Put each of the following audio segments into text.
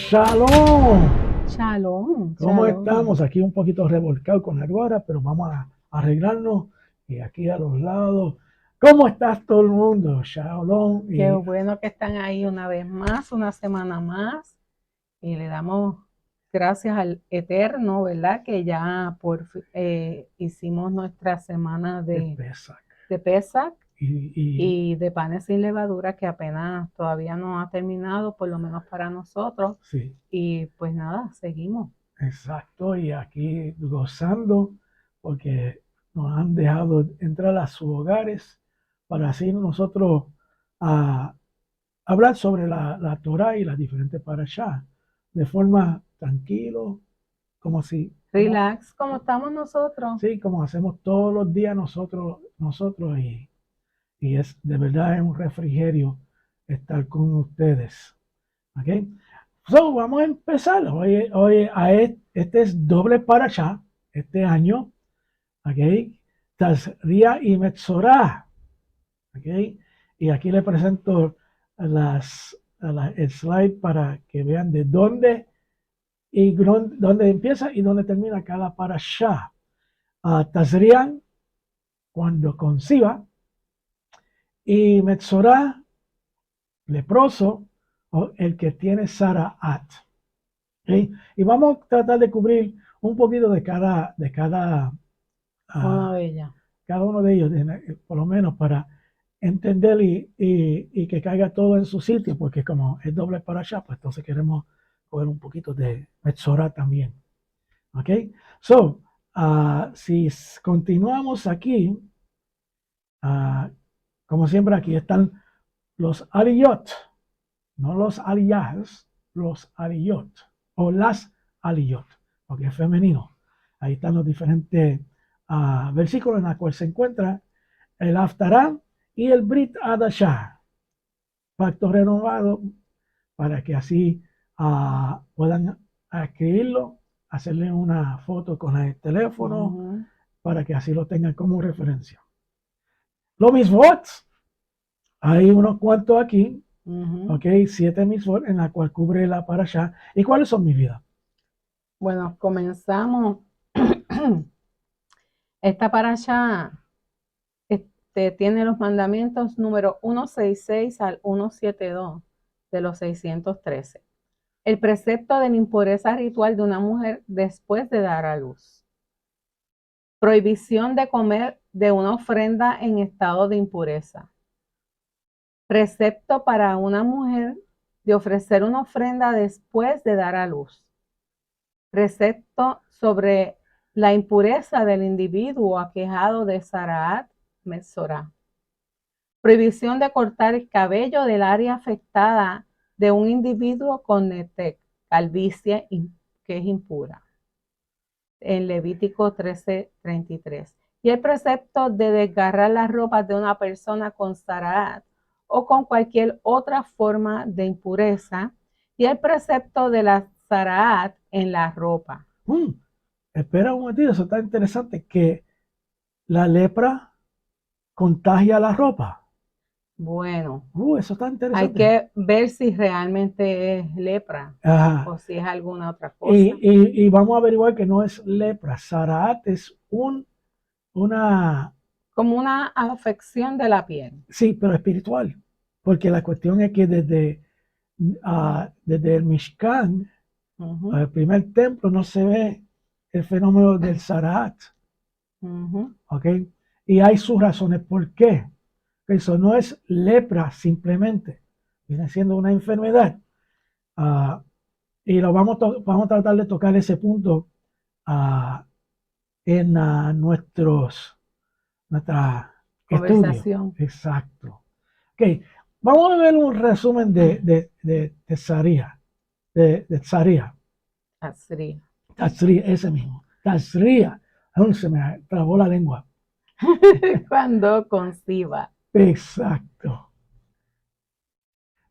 Shalom. Shalom. ¿Cómo Shalom. estamos? Aquí un poquito revolcado con la hora, pero vamos a arreglarnos. Y aquí a los lados, ¿cómo estás todo el mundo? Shalom. Qué bueno que están ahí una vez más, una semana más. Y le damos gracias al Eterno, ¿verdad? Que ya hicimos nuestra semana de Pesach y de panes sin levadura, que apenas todavía no ha terminado, por lo menos para nosotros. Sí. Y pues nada, seguimos. Exacto, y aquí gozando porque nos han dejado entrar a sus hogares para así nosotros hablar sobre la Torah y las diferentes parashá de forma tranquilo, como si... Relax, como estamos nosotros. Sí, como hacemos todos los días nosotros y es de verdad es un refrigerio estar con ustedes. ¿Ok? So, vamos a empezar. Este es doble parashá este año. ¿Ok? Tazria y Metzorah. ¿Ok? Y aquí les presento el slide para que vean de dónde empieza y dónde termina cada parashá. Tazria, cuando conciba, y Metzorah, leproso, o el que tiene Saraat. ¿Okay? Y vamos a tratar de cubrir un poquito de cada uno de ellos, por lo menos para entender y que caiga todo en su sitio, porque como es doble para allá, pues entonces queremos coger un poquito de Metzorah también. ¿Ok? So, si continuamos aquí, como siempre aquí están los aliyot, no los aliyahs, los aliyot, o las aliyot, porque es femenino. Ahí están los diferentes versículos en los cuales se encuentra el Haftarah y el Brit Hadashah, pacto renovado, para que así puedan escribirlo, hacerle una foto con el teléfono, para que así lo tengan como referencia. Los misvot, hay unos cuantos aquí, ok, 7 misvot en la cual cubre la parashá. ¿Y cuáles son mis vidas? Bueno, comenzamos esta parashá. Tiene los mandamientos número 166 al 172 de los 613. El precepto de la impureza ritual de una mujer después de dar a luz. Prohibición de comer de una ofrenda en estado de impureza. Precepto para una mujer de ofrecer una ofrenda después de dar a luz. Precepto sobre la impureza del individuo aquejado de Saraat Metzorah. Prohibición de cortar el cabello del área afectada de un individuo con netec, calvicie que es impura, en Levítico 13:33. Y el precepto de desgarrar las ropas de una persona con Saraat o con cualquier otra forma de impureza. Y el precepto de la Saraat en la ropa. Espera un momentito, eso está interesante, que la lepra contagia la ropa. Bueno, eso está interesante. Hay que ver si realmente es lepra o si es alguna otra cosa. Y vamos a averiguar que no es lepra. Saraat es una... Como una afección de la piel. Sí, pero espiritual. Porque la cuestión es que desde el Mishkan, el primer templo, no se ve el fenómeno del Saraat. ¿Ok? Y hay sus razones. ¿Por qué? Eso no es lepra simplemente. Viene siendo una enfermedad. Y vamos a tratar de tocar ese punto en nuestra conversación. Estudio. Exacto. Ok, vamos a ver un resumen de Tzaria. De Tzaria. Tazria, ese mismo. Tazria. Se me trabó la lengua. Cuando conciba. Exacto.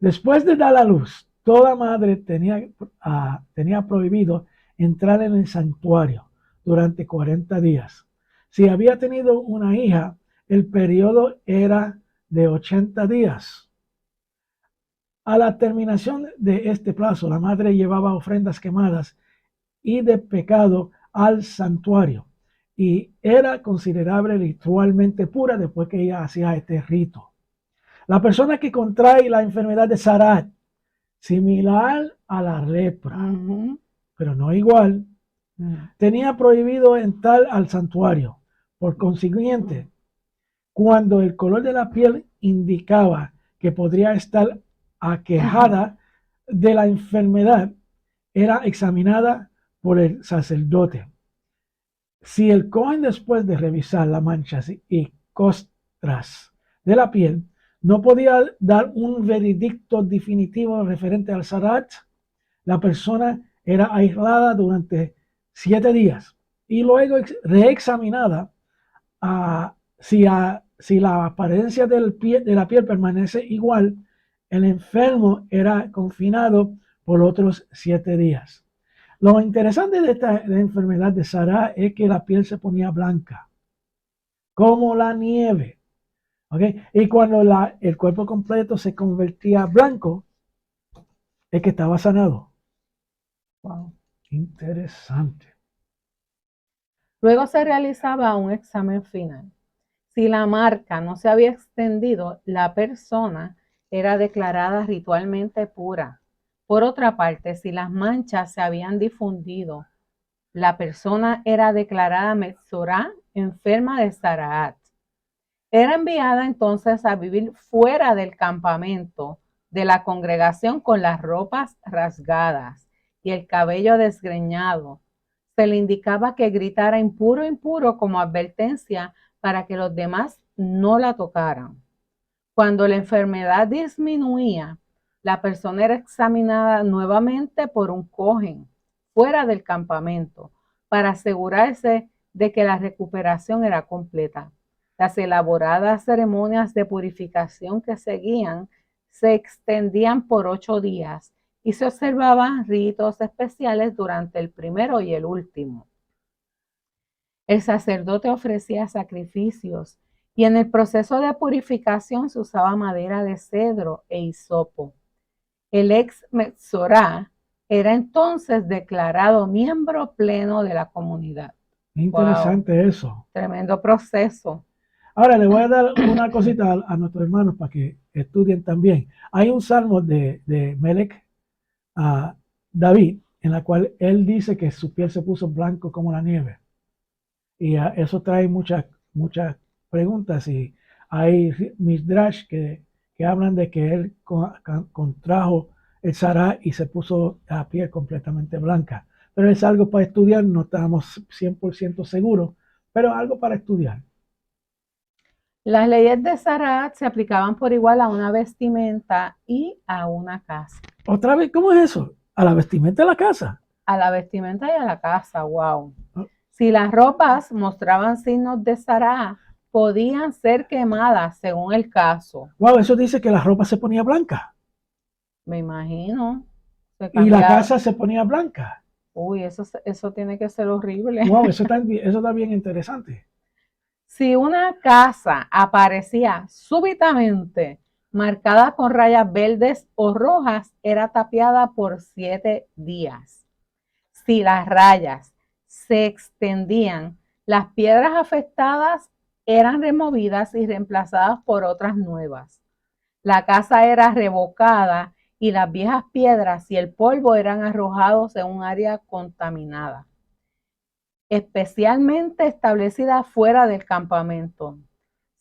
Después de dar a luz, toda madre tenía prohibido entrar en el santuario durante 40 días. Si había tenido una hija, el periodo era de 80 días. A la terminación de este plazo, la madre llevaba ofrendas quemadas y de pecado al santuario y era considerable ritualmente pura después que ella hacía este rito. La persona que contrae la enfermedad de Sarat, similar a la lepra, pero no igual, tenía prohibido entrar al santuario. Por consiguiente, cuando el color de la piel indicaba que podría estar aquejada de la enfermedad, era examinada por el sacerdote. Si el Cohen, después de revisar las manchas y costras de la piel, no podía dar un veredicto definitivo referente al Sarat, la persona era aislada durante 7 días y luego reexaminada si la apariencia de la piel permanece igual, el enfermo era confinado por otros 7 días. Lo interesante de esta enfermedad de Sarah es que la piel se ponía blanca, como la nieve. ¿Okay? Y cuando el cuerpo completo se convertía blanco, es que estaba sanado. Wow. Interesante. Luego se realizaba un examen final. Si la marca no se había extendido, la persona era declarada ritualmente pura. Por otra parte, si las manchas se habían difundido, la persona era declarada Metzorá, enferma de Saraat. Era enviada entonces a vivir fuera del campamento de la congregación con las ropas rasgadas y el cabello desgreñado. Se le indicaba que gritara impuro, impuro como advertencia para que los demás no la tocaran. Cuando la enfermedad disminuía, la persona era examinada nuevamente por un cohen fuera del campamento para asegurarse de que la recuperación era completa. Las elaboradas ceremonias de purificación que seguían se extendían por 8 días y se observaban ritos especiales durante el primero y el último. El sacerdote ofrecía sacrificios y en el proceso de purificación se usaba madera de cedro e hisopo. El ex Metzorá era entonces declarado miembro pleno de la comunidad. Interesante. Wow. Eso. Tremendo proceso. Ahora le voy a dar una cosita a nuestros hermanos para que estudien también. Hay un salmo de Melech a David, en la cual él dice que su piel se puso blanco como la nieve. Y eso trae muchas preguntas. Y hay Midrash que hablan de que él contrajo el Sará y se puso la piel completamente blanca. Pero es algo para estudiar, no estamos 100% seguros, pero algo para estudiar. Las leyes de Saraat se aplicaban por igual a una vestimenta y a una casa. ¿Otra vez? ¿Cómo es eso? ¿A la vestimenta de la casa? A la vestimenta y a la casa, wow. Si las ropas mostraban signos de Saraat, podían ser quemadas según el caso. Wow, eso dice que la ropa se ponía blanca. Me imagino. Y la casa se ponía blanca. Uy, eso tiene que ser horrible. Wow, eso está bien interesante. Si una casa aparecía súbitamente marcada con rayas verdes o rojas, era tapiada por 7 días. Si las rayas se extendían, las piedras afectadas eran removidas y reemplazadas por otras nuevas. La casa era revocada y las viejas piedras y el polvo eran arrojados en un área contaminada, especialmente establecida fuera del campamento.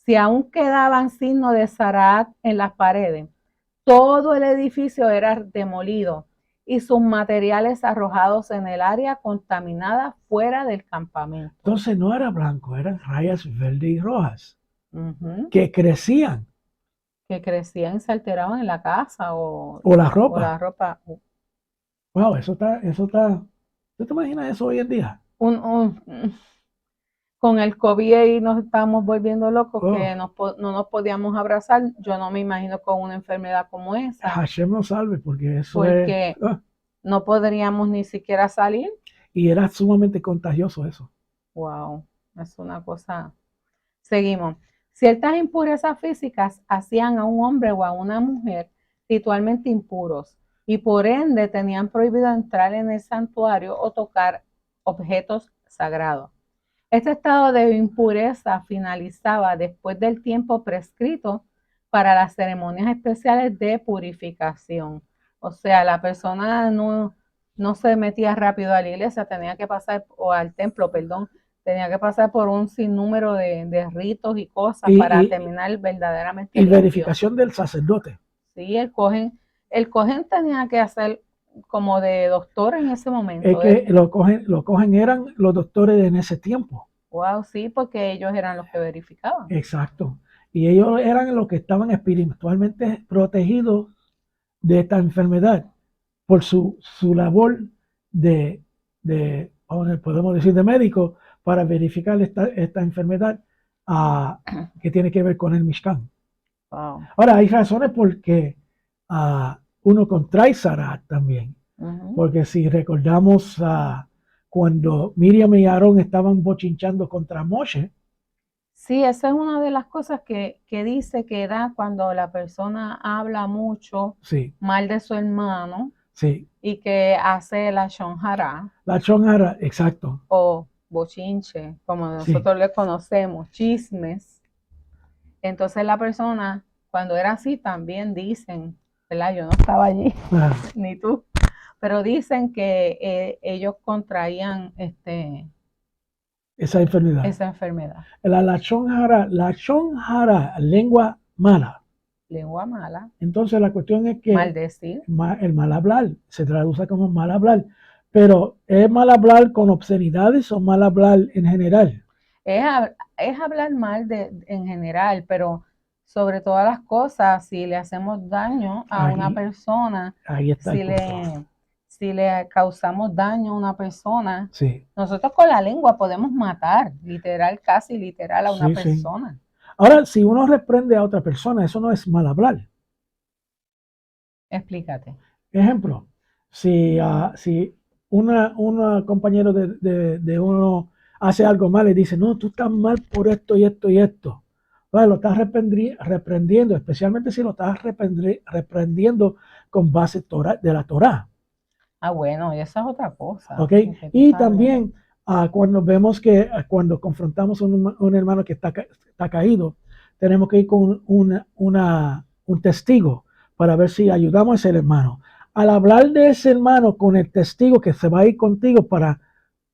Si aún quedaban signos de Saraat en las paredes, todo el edificio era demolido y sus materiales arrojados en el área contaminada fuera del campamento. Entonces no era blanco, eran rayas verdes y rojas que crecían. Que crecían y se alteraban en la casa o la ropa. O la ropa. Wow, eso está. ¿Tú te imaginas eso hoy en día? Con el COVID ahí nos estamos volviendo locos, que no nos podíamos abrazar. Yo no me imagino con una enfermedad como esa. Hashem nos salve, porque eso porque no podríamos ni siquiera salir. Y era sumamente contagioso eso. Wow, es una cosa. Seguimos. Ciertas impurezas físicas hacían a un hombre o a una mujer ritualmente impuros y por ende tenían prohibido entrar en el santuario o tocar objetos sagrados. Este estado de impureza finalizaba después del tiempo prescrito para las ceremonias especiales de purificación. O sea, la persona no se metía rápido a la iglesia, tenía que pasar, o al templo, perdón, tenía que pasar por un sinnúmero de ritos y cosas para terminar verdaderamente limpio. Verificación del sacerdote. Sí, el cohen tenía que hacer como de doctor en ese momento. Es que lo cogen eran los doctores en ese tiempo. Wow, sí, porque ellos eran los que verificaban. Exacto. Y ellos eran los que estaban espiritualmente protegidos de esta enfermedad por su labor de podemos decir, de médico para verificar esta enfermedad que tiene que ver con el Mishkan. Wow. Ahora, hay razones por qué uno contrae Zarat también. Porque si recordamos cuando Miriam y Aarón estaban bochinchando contra Moshe. Sí, esa es una de las cosas que dice que da cuando la persona habla mucho mal de su hermano. Sí. Y que hace la Lashon Hara. La Lashon Hara, exacto. O bochinche, como nosotros le conocemos, chismes. Entonces la persona, cuando era así, también dicen, ¿verdad? Yo no estaba allí, ni tú, pero dicen que ellos contraían esa enfermedad. La Lashon Hara, lengua mala. Lengua mala. Entonces la cuestión es que maldecir. El mal hablar se traduce como mal hablar, pero ¿es mal hablar con obscenidades o mal hablar en general? Es hablar mal en general, pero sobre todas las cosas, si le hacemos daño a una persona, si le causamos daño a una persona, nosotros con la lengua podemos matar, literal, casi literal, a una persona. Sí. Ahora, si uno reprende a otra persona, eso no es mal hablar. Explícate. Ejemplo, si una compañero de uno hace algo mal y dice, no, tú estás mal por esto y esto y esto. Bueno, lo estás reprendiendo, especialmente si lo estás reprendiendo con base de la Torá. Bueno, y esa es otra cosa. Okay. Y también cuando vemos que cuando confrontamos a un hermano que está caído, tenemos que ir con un testigo para ver si ayudamos a ese hermano. Al hablar de ese hermano con el testigo que se va a ir contigo para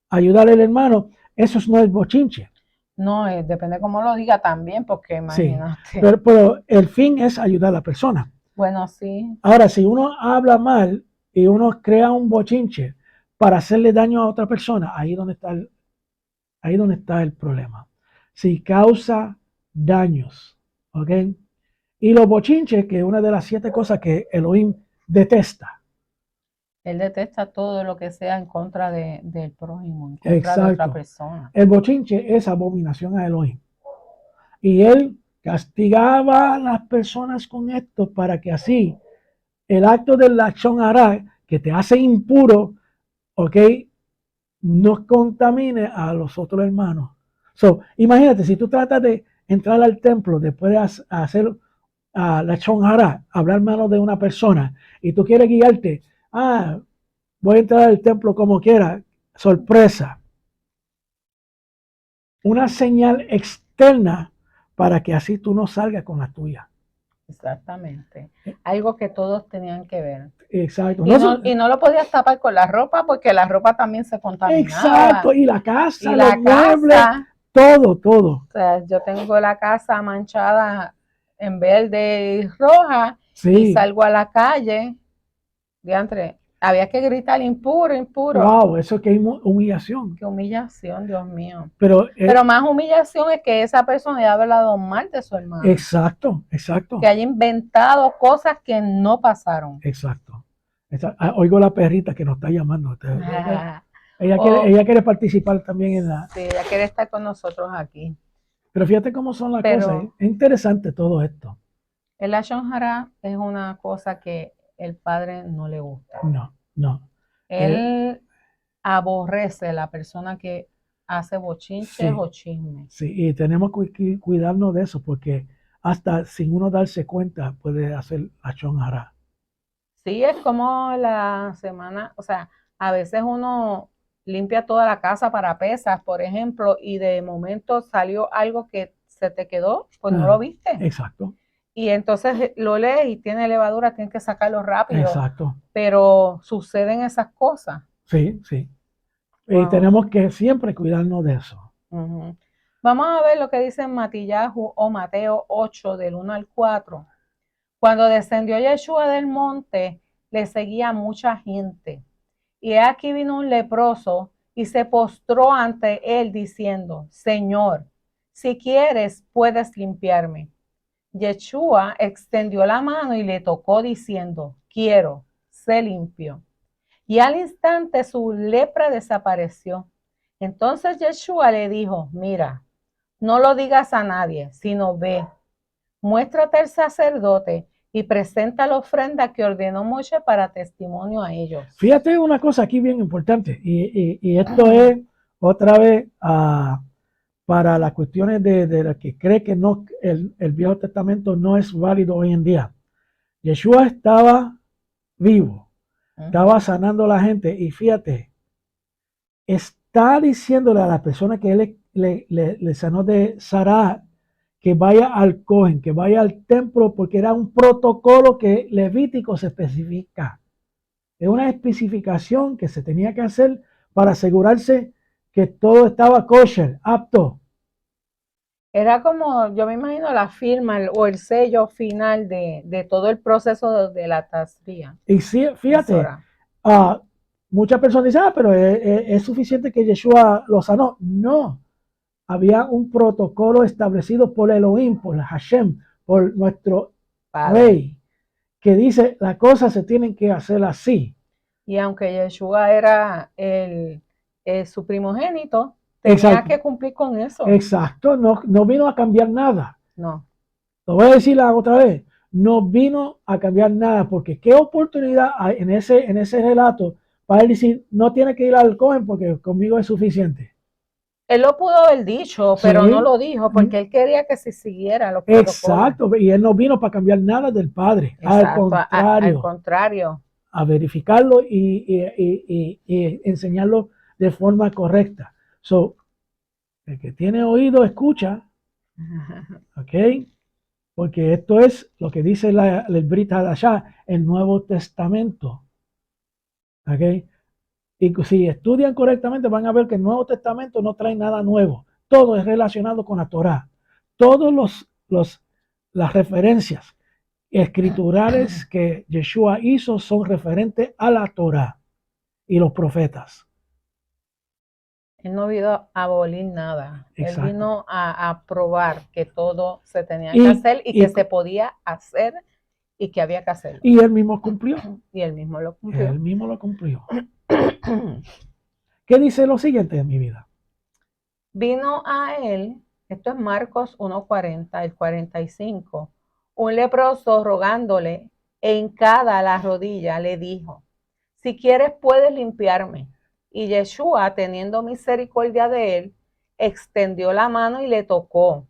ayudar al hermano, eso no es bochinche. No, depende cómo lo diga también, porque imagínate. Sí, pero el fin es ayudar a la persona. Bueno, sí. Ahora, si uno habla mal y uno crea un bochinche para hacerle daño a otra persona, ahí es donde está el problema. Si causa daños, ¿ok? Y los bochinches, que es una de las 7 cosas que Elohim detesta. Él detesta todo lo que sea en contra del prójimo, en contra de otra persona. El bochinche es abominación a Elohim. Y él castigaba a las personas con esto para que así el acto de la Lashon Hara, que te hace impuro, ¿ok? No contamine a los otros hermanos. Imagínate, si tú tratas de entrar al templo después de hacer la Lashon Hara, hablar malo de una persona, y tú quieres guiarte, voy a entrar al templo como quiera, sorpresa. Una señal externa para que así tú no salgas con la tuya. Exactamente. Algo que todos tenían que ver. Exacto. Y no lo podías tapar con la ropa porque la ropa también se contaminaba. Exacto. Y la casa, y los muebles, todo. O sea, yo tengo la casa manchada en verde y roja y salgo a la calle. Diantre, había que gritar impuro, impuro. Wow, eso que es humillación. Qué humillación, Dios mío. Pero más humillación es que esa persona haya hablado mal de su hermano. Exacto. Que haya inventado cosas que no pasaron. Exacto. Oigo la perrita que nos está llamando. Ella quiere participar también en la... Sí, ella quiere estar con nosotros aquí. Pero fíjate cómo son las cosas. Es interesante todo esto. El Lashon Hara es una cosa que el padre no le gusta. No. Él aborrece a la persona que hace bochinches o chismes. Sí, y tenemos que cuidarnos de eso porque hasta sin uno darse cuenta puede hacer Lashon Hara. Sí, es como la semana, o sea, a veces uno limpia toda la casa para pesas, por ejemplo, y de momento salió algo que se te quedó, pues no lo viste. Exacto, Y entonces lo lees y tiene levadura, tienes que sacarlo rápido, exacto. pero suceden esas cosas. Sí, sí. Y Wow. tenemos que siempre cuidarnos de eso. Ujú. Vamos a ver lo que dice en Matillahu o Mateo 8 del 1 al 4. Cuando descendió Yeshua del monte, le seguía mucha gente. Y aquí vino un leproso y se postró ante él diciendo, Señor, si quieres, puedes limpiarme. Yeshua extendió la mano y le tocó diciendo, quiero, sé limpio. Y al instante su lepra desapareció. Entonces Yeshua le dijo, mira, no lo digas a nadie, sino ve, muéstrate al sacerdote y presenta la ofrenda que ordenó Moshe para testimonio a ellos. Fíjate una cosa aquí bien importante, y esto es otra vez para las cuestiones de la que cree que no, el Viejo Testamento no es válido hoy en día. Yeshua estaba vivo, estaba sanando a la gente, y fíjate, está diciéndole a la persona que él le sanó de Sará que vaya al Cohen, que vaya al templo, porque era un protocolo que Levítico se especifica. Es una especificación que se tenía que hacer para asegurarse que todo estaba kosher, apto. Era como, yo me imagino, la firma o el sello final de todo el proceso de la tasría. Y sí, fíjate, Tesora. uh, muchas personas dicen, pero es suficiente que Yeshua lo sanó. No, había un protocolo establecido por Elohim, por Hashem, por nuestro Padre. rey, que dice las cosas se tienen que hacer así. Y aunque Yeshua era su primogénito, tenía Exacto, que cumplir con eso. exacto, no, no vino a cambiar nada. No. Lo voy a decir otra vez, no vino a cambiar nada, porque qué oportunidad hay en ese relato para él decir, no tiene que ir al Cohen porque conmigo es suficiente. Él lo pudo haber dicho, pero no Sí, lo dijo porque él quería que se siguiera los protocolos. exacto, y él no vino para cambiar nada del Padre, al Exacto. Al contrario, contrario. a verificarlo y enseñarlo de forma correcta. So, el que tiene oído escucha, ¿ok? Porque esto es lo que dice el Brit Hadashah, el Nuevo Testamento, ¿ok? Y si estudian correctamente van a ver que el Nuevo Testamento no trae nada nuevo. Todo es relacionado con la Torá. Todos las referencias escriturales que Yeshua hizo son referentes a la Torá y los profetas. Él no vino a abolir nada. Él Exacto. vino a probar que todo se tenía que Y, hacer y que y, se podía hacer y que había que hacerlo. y él mismo cumplió. Y él mismo lo Él cumplió. mismo lo cumplió. ¿Qué dice lo siguiente en mi vida? Vino a él, esto es Marcos 1:40, el 45, un leproso rogándole e hincada la rodilla le dijo, si quieres puedes limpiarme. Y Yeshua, teniendo misericordia de él, extendió la mano y le tocó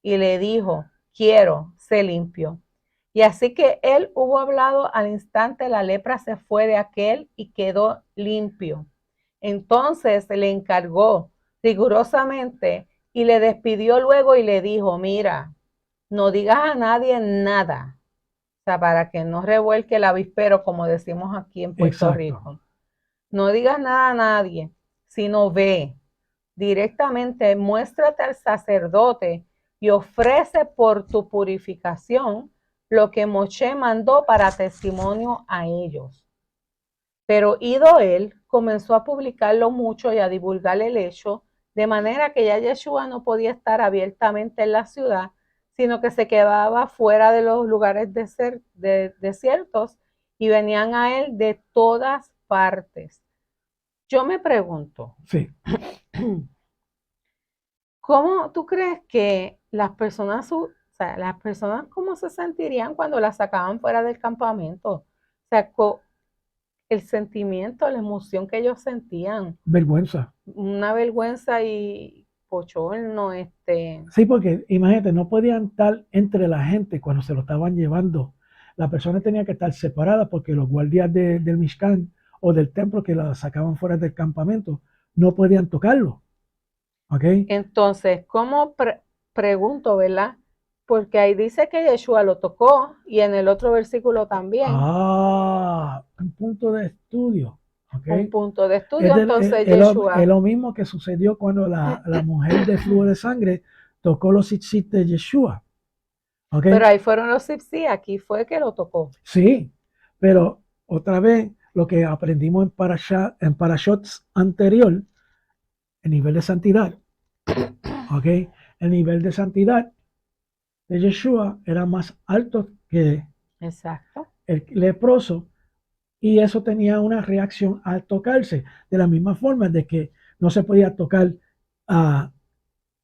y le dijo, quiero, sé limpio. Y así que él hubo hablado, al instante la lepra se fue de aquel y quedó limpio. Entonces le encargó rigurosamente y le despidió luego y le dijo, mira, no digas a nadie nada, o sea, para que no revuelque el avispero, como decimos aquí en Puerto Exacto. Rico. No digas nada a nadie, sino ve directamente, muéstrate al sacerdote y ofrece por tu purificación lo que Moshe mandó para testimonio a ellos. Pero ido él, comenzó a publicarlo mucho y a divulgar el hecho, de manera que ya Yeshua no podía estar abiertamente en la ciudad, sino que se quedaba fuera de los lugares desiertos y venían a él de todas partes. Yo me pregunto, Sí. ¿cómo tú crees que las personas cómo se sentirían cuando las sacaban fuera del campamento? O sea, el sentimiento, la emoción que ellos sentían, Vergüenza. una vergüenza y pochorno, Sí, porque imagínate, no podían estar entre la gente cuando se lo estaban llevando. la persona tenía que estar separada porque los guardias del Mishkan o del templo que la sacaban fuera del campamento no podían tocarlo. ¿Ok? Entonces, ¿cómo pregunto, verdad? Porque ahí dice que Yeshua lo tocó y en el otro versículo también. Un punto de estudio. ¿Ok? Un punto de Es, estudio, del- entonces es lo, Yeshua. es lo mismo que sucedió cuando la mujer de flujo de sangre tocó los tzitzit de Yeshua. ¿Ok? Pero ahí fueron los sí, aquí fue que lo tocó. Sí, pero otra vez lo que aprendimos en Parashot anterior, el nivel de santidad, ¿ok? El nivel de santidad de Yeshua era más alto que Exacto. el leproso y eso tenía una reacción al tocarse, de la misma forma de que no se podía tocar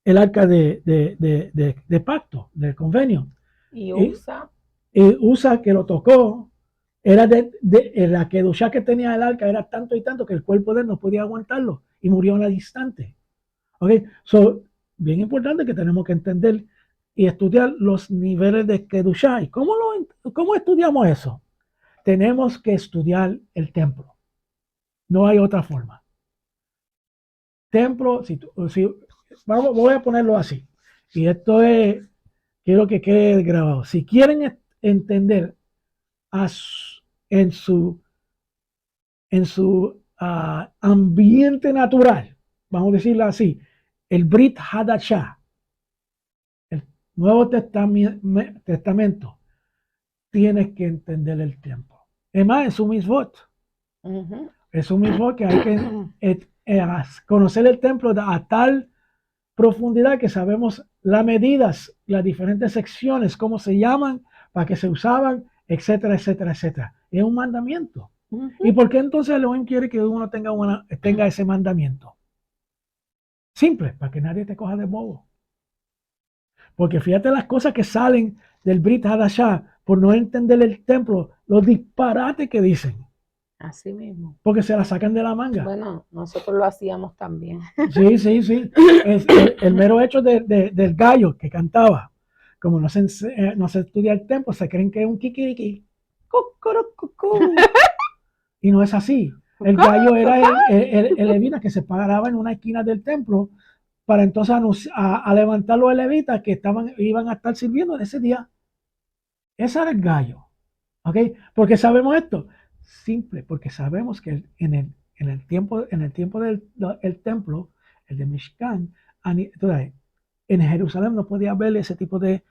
el arca de pacto, del convenio. Y Y, usa. y Usa que lo tocó, era la kedushá que tenía el arca era tanto y tanto que el cuerpo de él no podía aguantarlo y murió en la instante. ¿Ok? So, bien importante que tenemos que entender y estudiar los niveles de kedushá. ¿Y cómo estudiamos eso? Tenemos que estudiar el templo. No hay otra forma. Templo, voy a ponerlo así. Y esto quiero que quede grabado. Si quieren entender en su ambiente natural, vamos a decirlo así, el Brit Hadashah, el Nuevo Testamento, tienes que entender el tiempo. Es más, es un misvot. Es un misvot que hay que conocer el templo a tal profundidad que sabemos las medidas, las diferentes secciones, cómo se llaman, para qué se usaban, etcétera, etcétera, etcétera. Es un mandamiento. ¿Y por qué entonces Elohim quiere que uno tenga ese mandamiento? Simple, para que nadie te coja de bobo. Porque fíjate las cosas que salen del Brit Hadashah por no entender el templo, los disparates que dicen. Así mismo. Porque se la sacan de la manga. Bueno, nosotros lo hacíamos también. Sí, sí, sí. El mero hecho del gallo que cantaba. Como no se estudia el tempo, se creen que es un kikiriki. Y no es así. El gallo era el levita que se paraba en una esquina del templo para entonces a levantar los levitas que iban a estar sirviendo en ese día. Ese era el gallo. ¿Ok? Porque sabemos esto. Simple, porque sabemos que en el tiempo del templo, el de Mishkan, en Jerusalén no podía haber ese tipo de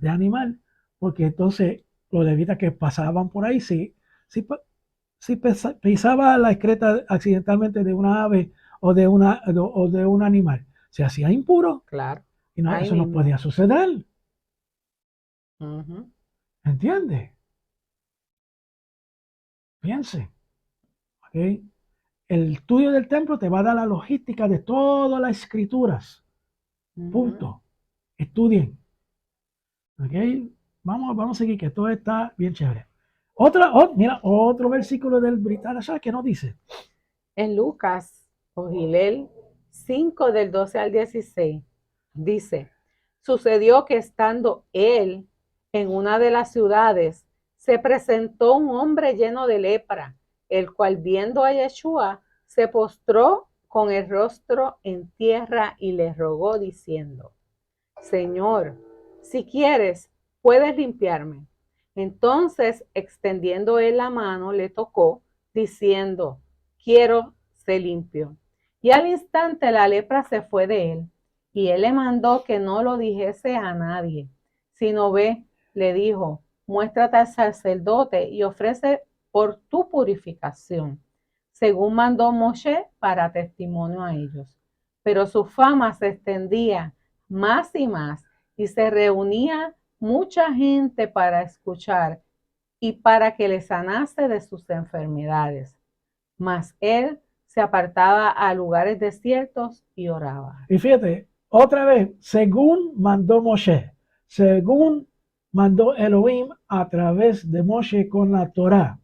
animal, porque entonces los levitas que pasaban por ahí, si pisaba la excreta accidentalmente de una ave o de un animal, se hacía impuro. Claro. Y no, eso no podía suceder. ¿Entiendes? Piense. ¿Okay? El estudio del templo te va a dar la logística de todas las escrituras. Punto. Estudien. ¿Ok? Vamos a seguir, que todo está bien chévere. Mira, otro versículo del Brit Hadashah que nos dice. En Lucas o Gilel 5 del 12 al 16 dice, sucedió que estando él en una de las ciudades, se presentó un hombre lleno de lepra, el cual viendo a Yeshua, se postró con el rostro en tierra y le rogó diciendo, Señor, si quieres, puedes limpiarme. Entonces, extendiendo él la mano, le tocó, diciendo, quiero ser limpio. Y al instante la lepra se fue de él, y él le mandó que no lo dijese a nadie, sino ve, le dijo, muéstrate al sacerdote y ofrece por tu purificación, según mandó Moshe para testimonio a ellos. Pero su fama se extendía más y más, y se reunía mucha gente para escuchar y para que le sanase de sus enfermedades. Mas él se apartaba a lugares desiertos y oraba. Y fíjate, otra vez, según mandó Moshe, según mandó Elohim a través de Moshe con la Torá.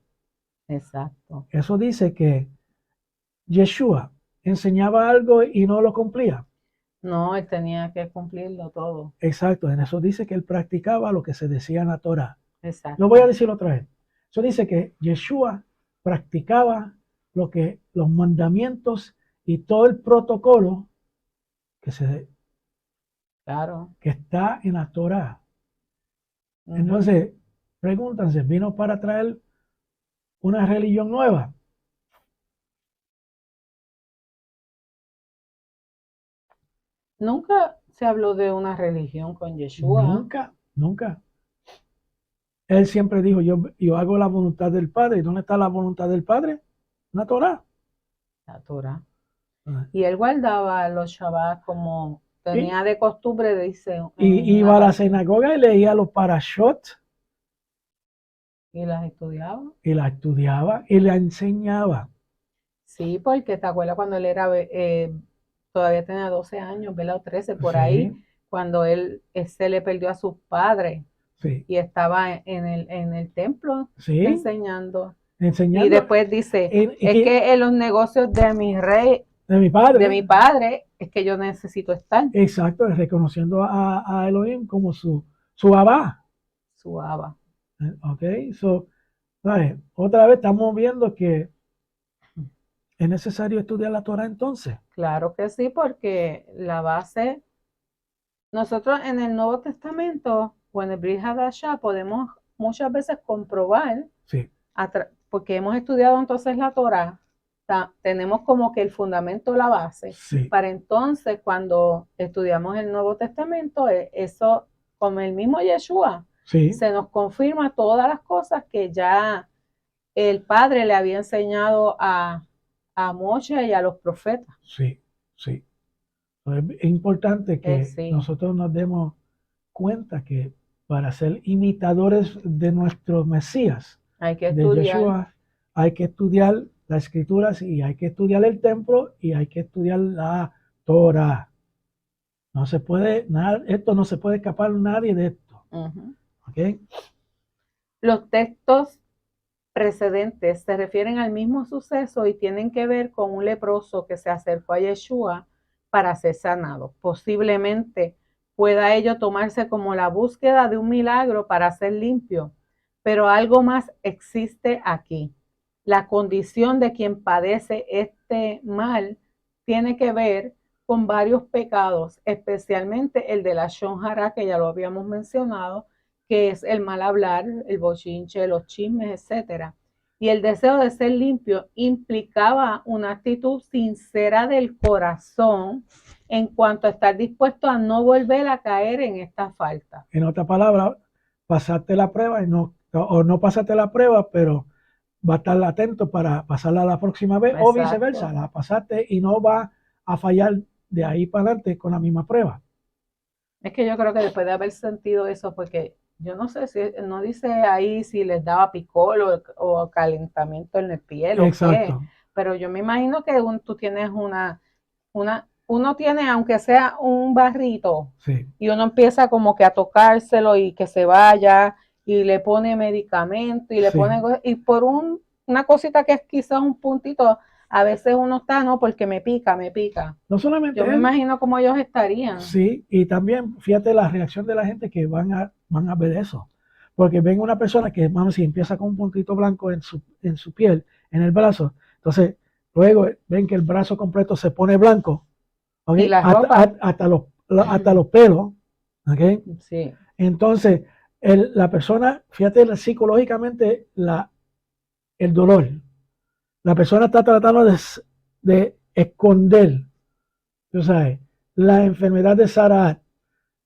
Exacto. Eso dice que Yeshua enseñaba algo y no lo cumplía. No, él tenía que cumplirlo todo. Exacto, en eso dice que él practicaba lo que se decía en la Torá. Exacto. Lo voy a decir otra vez. Eso dice que Yeshua practicaba los mandamientos y todo el protocolo Claro. que está en la Torá. Ujú. Entonces, pregúntanse, ¿vino para traer una religión nueva? Nunca se habló de una religión con Yeshua. Nunca, nunca. Él siempre dijo, yo hago la voluntad del Padre. ¿Dónde está la voluntad del Padre? En la Torá. La Torah. Y él guardaba los Shabbat como Y, tenía de costumbre, dice. y iba a la sinagoga y leía los parashot Y las estudiaba. y la estudiaba y la enseñaba. Sí, porque te acuerdas cuando él era, todavía tenía 12 años, ¿verdad? O 13, por Sí, ahí, cuando él se le perdió a sus padres sí, y estaba en el templo sí, enseñando. enseñando. Y después dice, es que en los negocios de mi rey, de mi de mi padre, es que yo necesito estar. Exacto, reconociendo a Elohim como su Abba. Su Abba. Ok, so, ¿sabes? Otra vez estamos viendo que es necesario estudiar la Torah entonces. Claro que sí, porque la base, nosotros en el Nuevo Testamento o en el Brit Hadashah podemos muchas veces comprobar, Sí, porque hemos estudiado entonces la Torah, tenemos como que el fundamento, la base, sí, para entonces cuando estudiamos el Nuevo Testamento, eso, como el mismo Yeshua, sí, se nos confirma todas las cosas que ya el Padre le había enseñado a Moshe y a los profetas. sí, sí. Es importante que Sí. nosotros nos demos cuenta que para ser imitadores de nuestro Mesías, Hay que de estudiar. Yeshua, hay que estudiar las escrituras y hay que estudiar el templo y hay que estudiar la Torah. No se puede, nada, esto no se puede escapar nadie de esto. Uh-huh. ¿Ok? Los textos precedentes se refieren al mismo suceso y tienen que ver con un leproso que se acercó a Yeshua para ser sanado. Posiblemente pueda ello tomarse como la búsqueda de un milagro para ser limpio, pero algo más existe aquí. La condición de quien padece este mal tiene que ver con varios pecados, especialmente el de la Shon Hara, que ya lo habíamos mencionado, que es el mal hablar, el bochinche, los chismes, etc. Y el deseo de ser limpio implicaba una actitud sincera del corazón en cuanto a estar dispuesto a no volver a caer en esta falta. En otras palabras, pasaste la prueba o no pasaste la prueba, pero va a estar atento para pasarla la próxima vez. Exacto. O viceversa, la pasaste y no va a fallar de ahí para adelante con la misma prueba. Es que yo creo que después de haber sentido eso, porque yo no sé si no dice ahí si les daba picor o calentamiento en la piel. Exacto. O qué, pero yo me imagino que tú tienes uno tiene, aunque sea un barrito, sí, y uno empieza como que a tocárselo y que se vaya, y le pone medicamento, y le pone, y por una cosita que es quizás un puntito, a veces uno está, no, porque me pica. No solamente yo me imagino cómo ellos estarían. Sí, y también fíjate la reacción de la gente que van a ver eso. Porque ven una persona que, vamos, si empieza con un puntito blanco en su piel, en el brazo, entonces luego ven que el brazo completo se pone blanco, ¿okay? Y la ropa. Hasta los pelos, ¿okay? Sí. Entonces, la persona, fíjate psicológicamente el dolor. La persona está tratando de esconder, tú sabes, la enfermedad de Sarah,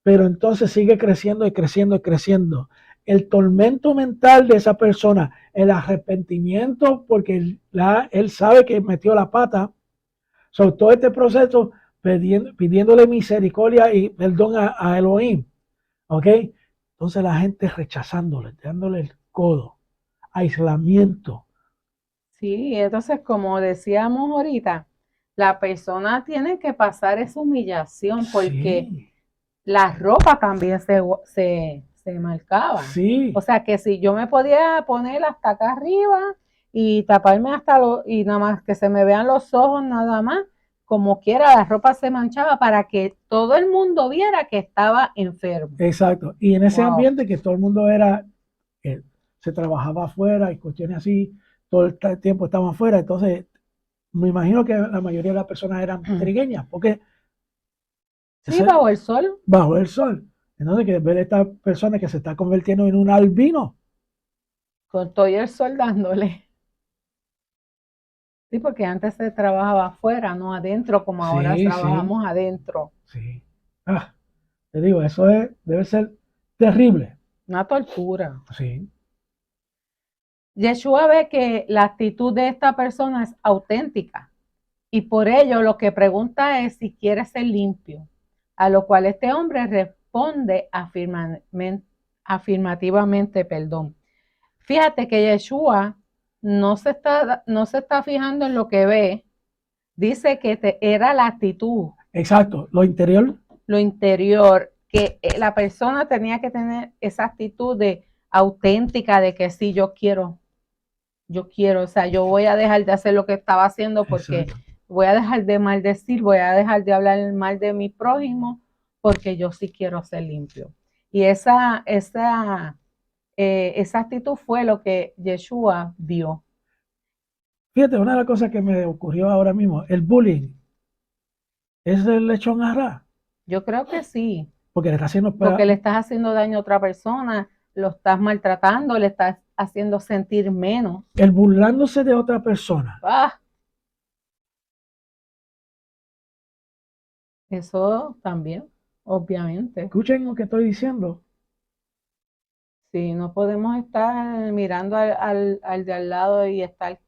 pero entonces sigue creciendo y creciendo y creciendo. El tormento mental de esa persona, el arrepentimiento, porque él sabe que metió la pata, sobre todo este proceso pidiéndole misericordia y perdón a Elohim, ¿ok? Entonces la gente rechazándole, dándole el codo, aislamiento. Sí, entonces como decíamos ahorita, la persona tiene que pasar esa humillación porque Sí, la ropa también se marcaba. sí. O sea que si yo me podía poner hasta acá arriba y taparme y nada más que se me vean los ojos nada más, como quiera la ropa se manchaba para que todo el mundo viera que estaba enfermo. Exacto. Y en ese ambiente que todo el mundo era porque se trabajaba afuera y cuestiones así, todo el tiempo estaban afuera, entonces me imagino que la mayoría de las personas eran trigueñas, porque Sí, bajo el sol. bajo el sol. Entonces, que ver a esta persona que se está convirtiendo en un albino. Con todo y el sol dándole. Sí, porque antes se trabajaba afuera, no adentro, como ahora Sí, trabajamos adentro. sí. Ah, te digo, eso debe ser terrible. Una tortura. Sí, Yeshua ve que la actitud de esta persona es auténtica y por ello lo que pregunta es si quiere ser limpio, a lo cual este hombre responde afirmativamente, perdón. Fíjate que Yeshua no se está fijando en lo que ve, dice que era la actitud, exacto. Lo interior, lo interior, que la persona tenía que tener esa actitud de auténtica de que sí, yo quiero, o sea, yo voy a dejar de hacer lo que estaba haciendo porque exacto. voy a dejar de maldecir, voy a dejar de hablar mal de mi prójimo porque yo sí quiero ser limpio. Y esa actitud fue lo que Yeshua vio. Fíjate, una de las cosas que me ocurrió ahora mismo, el bullying, es el lechón arra, Yo creo que sí, porque le está haciendo, porque le estás haciendo daño a otra persona, lo estás maltratando, le estás haciendo sentir menos. el burlándose de otra persona. Ah, eso también, obviamente. Escuchen lo que estoy diciendo. Sí, no podemos estar mirando al de al lado y estar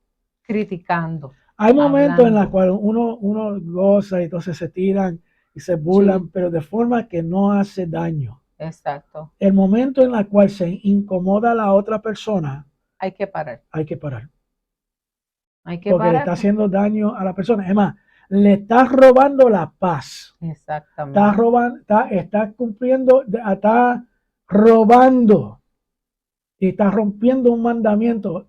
criticando, Hay momentos en los hablando. cuales uno goza y entonces se tiran y se burlan, Sí, pero de forma que no hace daño. exacto. El momento en el cual se incomoda a la otra persona, Hay que parar. hay que parar, Hay que porque le está parar. haciendo daño a la persona. Es más, le está robando la paz. Está Exactamente. robando, está cumpliendo, está robando y está rompiendo un mandamiento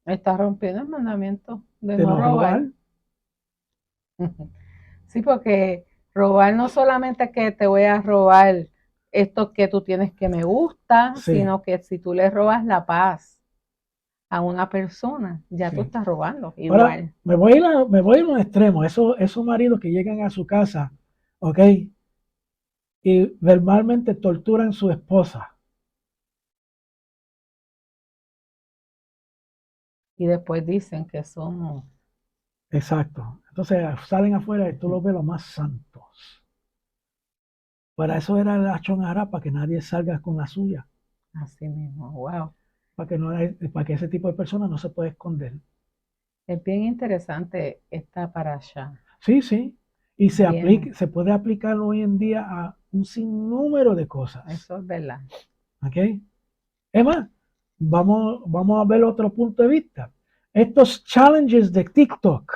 Está rompiendo el mandamiento de de no no robar. robar. Sí, porque robar no solamente que te voy a robar esto que tú tienes que me gusta, Sí, sino que si tú le robas la paz a una persona, ya tú sí. estás robando Ahora, igual. me voy a un extremo. Esos maridos que llegan a su casa, ¿ok? Y verbalmente torturan a su esposa. Y después dicen que somos Exacto. Entonces salen afuera y tú los ves los más santos. Para eso era la chonara, para que nadie salga con la suya. así mismo. Wow. Para que, no, para que ese tipo de personas no se pueda esconder. Es bien interesante esta parasha. Sí, sí. Y Bien, se puede aplicar hoy en día a un sinnúmero de cosas. eso es verdad. ¿Ok? Es más, vamos a ver otro punto de vista. Estos challenges de TikTok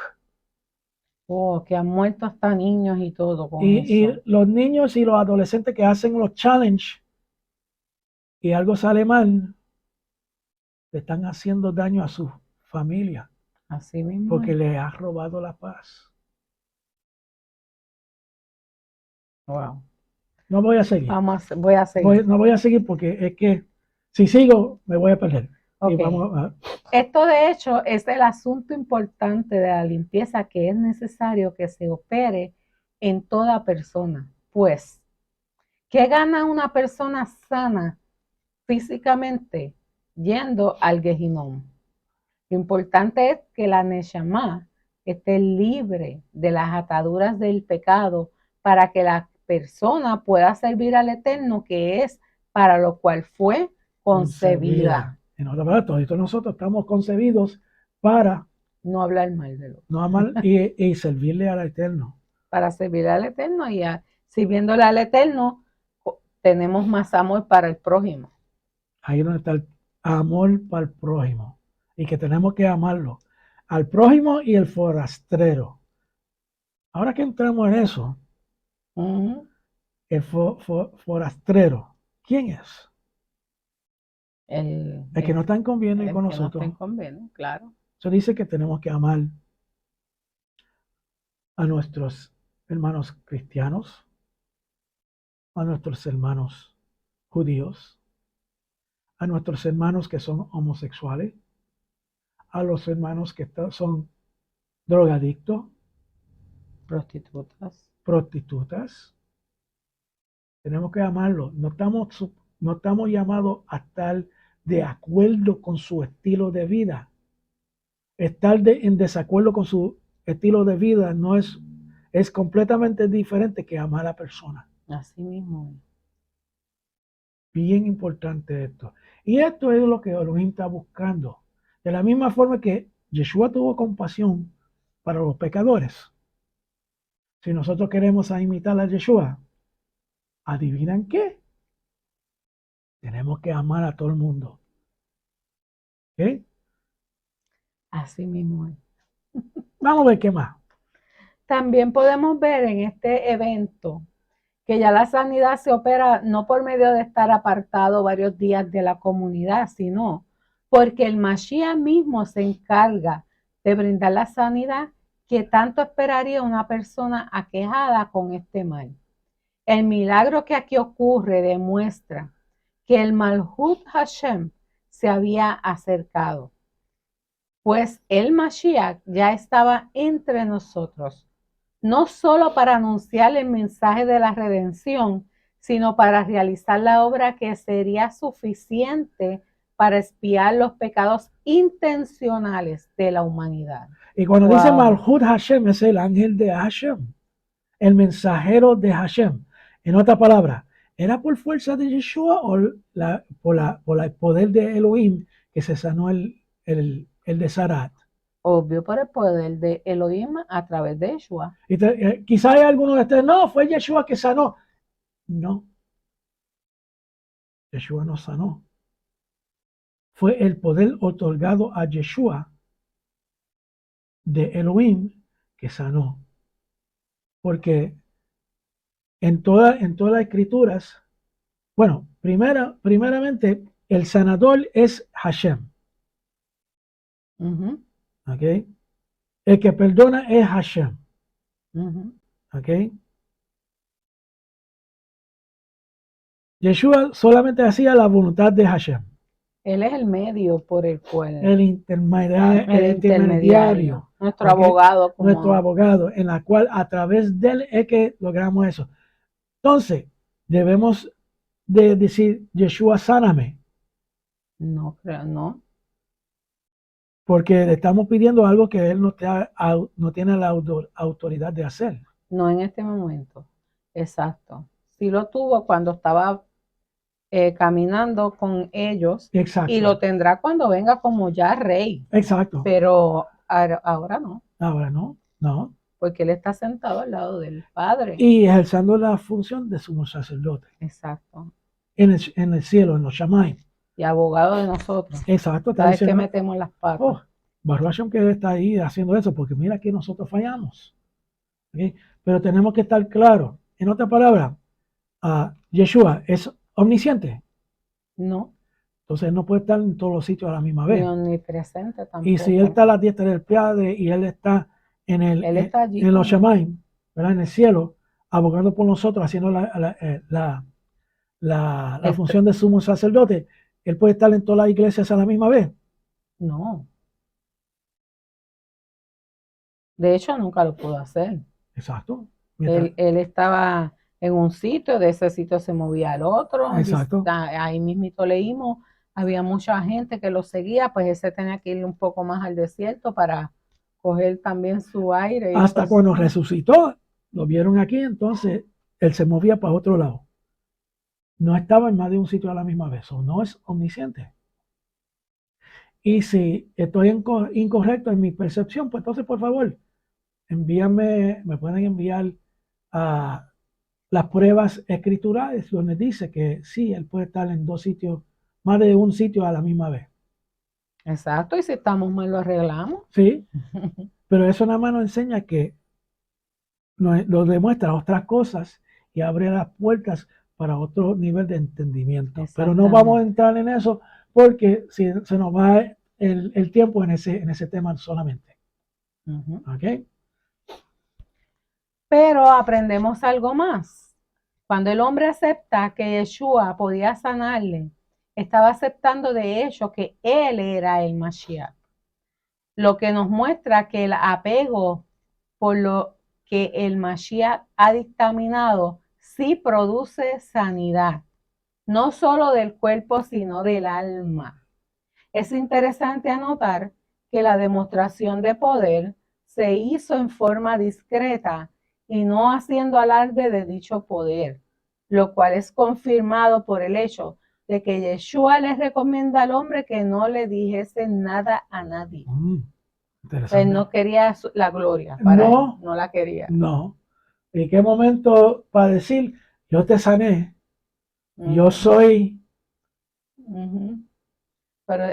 Oh, que han muerto hasta niños y todo con y eso. los niños y los adolescentes que hacen los challenges y algo sale mal, le están haciendo daño a su familia Así mismo porque es. le ha robado la paz. Wow. No voy a seguir. Voy a seguir. No voy a seguir porque es que si sigo me voy a perder. Y Ok. vamos a, Esto de hecho es el asunto importante de la limpieza que es necesario que se opere en toda persona. Pues, ¿qué gana una persona sana físicamente yendo al Gehinnom? Lo importante es que la Neshama esté libre de las ataduras del pecado para que la persona pueda servir al Eterno, que es para lo cual fue concebida. concebida. En otras palabras, todos nosotros estamos concebidos para No hablar mal de lo, no amar y servirle al Eterno. para servir al Eterno y sirviéndole al Eterno tenemos más amor para el prójimo. Ahí es donde está el amor para el prójimo. Y que tenemos que amarlo. Al prójimo y el forastero. Ahora que entramos en eso, Uh-huh. el forastero, ¿quién es? El que no está en convenio El con que no está en nosotros. convenio, claro. Eso dice que tenemos que amar a nuestros hermanos cristianos, a nuestros hermanos judíos, a nuestros hermanos que son homosexuales, a los hermanos que son drogadictos, prostitutas. Tenemos que amarlos. No estamos llamados a estar de acuerdo con su estilo de vida. Estar en desacuerdo con su estilo de vida no es completamente diferente que amar a la persona. Así mismo. Bien importante esto. Y esto es lo que Elohim está buscando. De la misma forma que Yeshua tuvo compasión para los pecadores. Si nosotros queremos imitar a Yeshua, ¿adivinan qué? Tenemos que amar a todo el mundo. ¿Ok? Así mismo es. Vamos a ver qué más. También podemos ver en este evento que ya la sanidad se opera no por medio de estar apartado varios días de la comunidad, sino porque el Mashiach mismo se encarga de brindar la sanidad que tanto esperaría una persona aquejada con este mal. El milagro que aquí ocurre demuestra que el Malhut Hashem se había acercado, pues el Mashiach ya estaba entre nosotros, no solo para anunciar el mensaje de la redención, sino para realizar la obra que sería suficiente para expiar los pecados intencionales de la humanidad. Y cuando dice Malhut Hashem, es el ángel de Hashem, el mensajero de Hashem. En otra palabra, ¿era por fuerza de Yeshua o por el poder de Elohim que se sanó el de Sarat? Obvio, por el poder de Elohim a través de Yeshua. Y quizá hay algunos de ustedes, no, fue Yeshua que sanó. No, Yeshua no sanó. Fue el poder otorgado a Yeshua de Elohim que sanó. Porque en todas las escrituras, bueno, primeramente, el sanador es Hashem. ¿Ok? El que perdona es Hashem. ¿Ok? Yeshua solamente hacía la voluntad de Hashem. Él es el medio por el cual. El intermediario. Nuestro abogado. Nuestro abogado, en la cual a través de él es que logramos eso. Entonces, debemos de decir, Yeshua, sáname. No, no. Porque le estamos pidiendo algo que él no tiene la autoridad de hacer. No en este momento. Exacto. Sí lo tuvo cuando estaba caminando con ellos. Exacto. Y lo tendrá cuando venga como ya rey. Exacto. Pero ahora no. Ahora no, no. Porque él está sentado al lado del Padre. Y ejerciendo la función de sumo sacerdote. Exacto. En el cielo, en los Shamayim. Y abogado de nosotros. Exacto. Cada vez que metemos las patas. Oh, Baruch Hashem que él está ahí haciendo eso, porque mira que nosotros fallamos. ¿Okay? Pero tenemos que estar claros. En otra palabra, Yeshua es omnisciente. No. Entonces él no puede estar en todos los sitios a la misma vez. Ni omnipresente tampoco. Y si él está a la diestra del Padre y él está en los Shamayim, ¿verdad? En el cielo, abogando por nosotros, haciendo la función de sumo sacerdote, él puede estar en todas las iglesias a la misma vez. No. De hecho, nunca lo pudo hacer. Exacto. Él estaba en un sitio, de ese sitio se movía al otro. Exacto. Ahí mismito leímos, había mucha gente que lo seguía, pues ese tenía que ir un poco más al desierto para coger también su aire. Hasta cuando resucitó, lo vieron aquí, entonces él se movía para otro lado. No estaba en más de un sitio a la misma vez, o no es omnisciente. Y si estoy incorrecto en mi percepción, pues entonces por favor, me pueden enviar a las pruebas escriturales donde dice que sí, él puede estar en dos sitios, más de un sitio a la misma vez. Exacto, y si estamos mal lo arreglamos. Sí, pero eso nada más nos enseña que nos demuestra otras cosas y abre las puertas para otro nivel de entendimiento. Pero no vamos a entrar en eso porque se nos va el tiempo en ese tema solamente. ¿Ok? Pero aprendemos algo más. Cuando el hombre acepta que Yeshua podía sanarle estaba aceptando de hecho que él era el Mashiach, lo que nos muestra que el apego por lo que el Mashiach ha dictaminado sí produce sanidad, no solo del cuerpo, sino del alma. Es interesante anotar que la demostración de poder se hizo en forma discreta y no haciendo alarde de dicho poder, lo cual es confirmado por el hecho de que Yeshua les recomienda al hombre que no le dijese nada a nadie. Interesante. Él no quería la gloria para él, no la quería. No. ¿En qué momento para decir, yo te sané, yo soy? Pero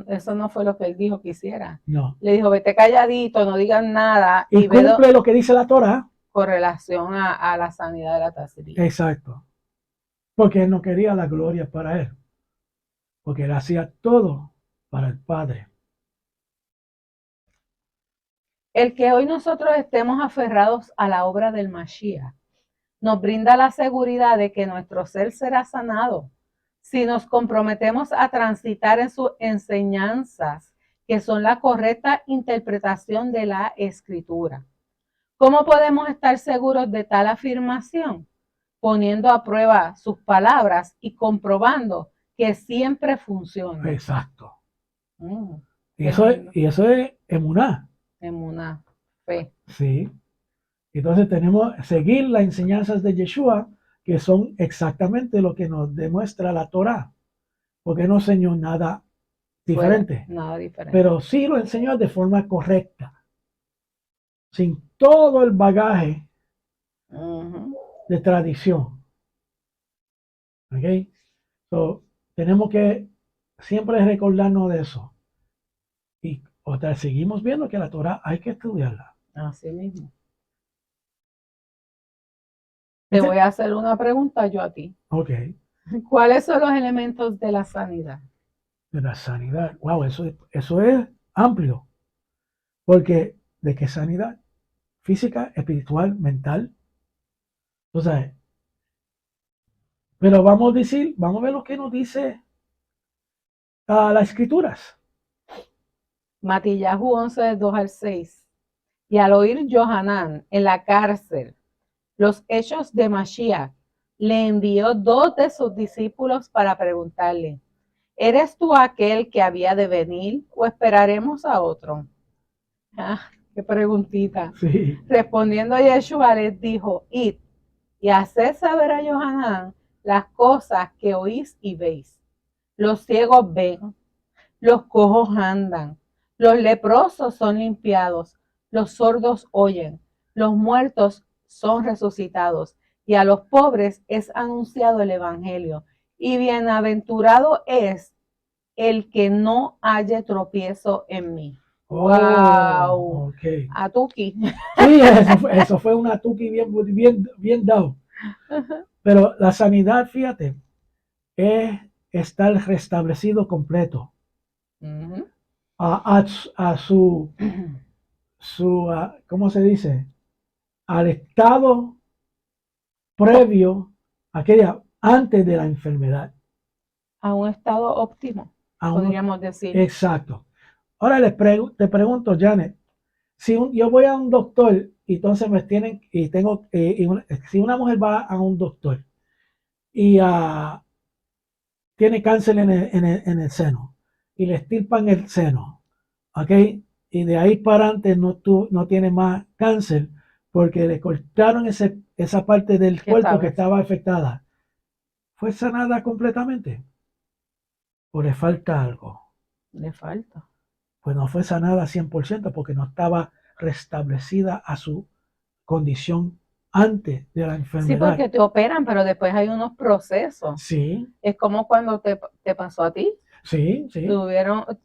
eso no fue lo que él dijo que hiciera. No. Le dijo, vete calladito, no digas nada. Y cumple lo que dice la Torah. Con relación a la sanidad de la tacería. Exacto. Porque él no quería la gloria para él. Porque él hacía todo para el Padre. El que hoy nosotros estemos aferrados a la obra del Mashiach nos brinda la seguridad de que nuestro ser será sanado si nos comprometemos a transitar en sus enseñanzas, que son la correcta interpretación de la Escritura. ¿Cómo podemos estar seguros de tal afirmación? Poniendo a prueba sus palabras y comprobando que siempre funciona. Exacto. Y eso es emuná. Emuná, fe. Sí. Entonces tenemos que seguir las enseñanzas de Yeshua, que son exactamente lo que nos demuestra la Torah. Porque no enseñó nada diferente. Nada diferente. Pero sí lo enseñó de forma correcta. Sin todo el bagaje de tradición. ¿Ok? So, tenemos que siempre recordarnos de eso. Y otra, seguimos viendo que la Torah hay que estudiarla. Así mismo. Te voy a hacer una pregunta yo a ti. Ok. ¿Cuáles son los elementos de la sanidad? De la sanidad. Wow, eso es amplio. Porque, ¿de qué sanidad? Física, espiritual, mental. Tú sabes. Pero vamos a ver lo que nos dice las escrituras. Matillahu 11, 2 al 6. Y al oír Johanán en la cárcel los hechos de Mashiach, le envió 2 de sus discípulos para preguntarle, ¿eres tú aquel que había de venir o esperaremos a otro? Ah, qué preguntita. Sí. Respondiendo Yeshua les dijo, id y haced saber a Johanán las cosas que oís y veis. Los ciegos ven, los cojos andan, los leprosos son limpiados, los sordos oyen, los muertos son resucitados, y a los pobres es anunciado el evangelio. Y bienaventurado es el que no halle tropiezo en mí. ¡Wow! Okay. Atuki. Sí, eso fue un atuki bien dado. Pero la sanidad, fíjate, es estar restablecido completo. A su ¿cómo se dice? Al estado previo, antes de la enfermedad. A un estado óptimo, podríamos decir. Exacto. Ahora te pregunto, Janet, si yo voy a un doctor y entonces me tienen, y tengo, si una mujer va a un doctor y tiene cáncer en el seno y le extirpan el seno, ¿ok? Y de ahí para adelante no tiene más cáncer porque le cortaron esa parte del cuerpo que estaba afectada. ¿Fue sanada completamente? ¿O le falta algo? Le falta. Pues no fue sanada 100% porque no estaba restablecida a su condición antes de la enfermedad. Sí, porque te operan, pero después hay unos procesos. Sí. Es como cuando te pasó a ti. Sí, sí.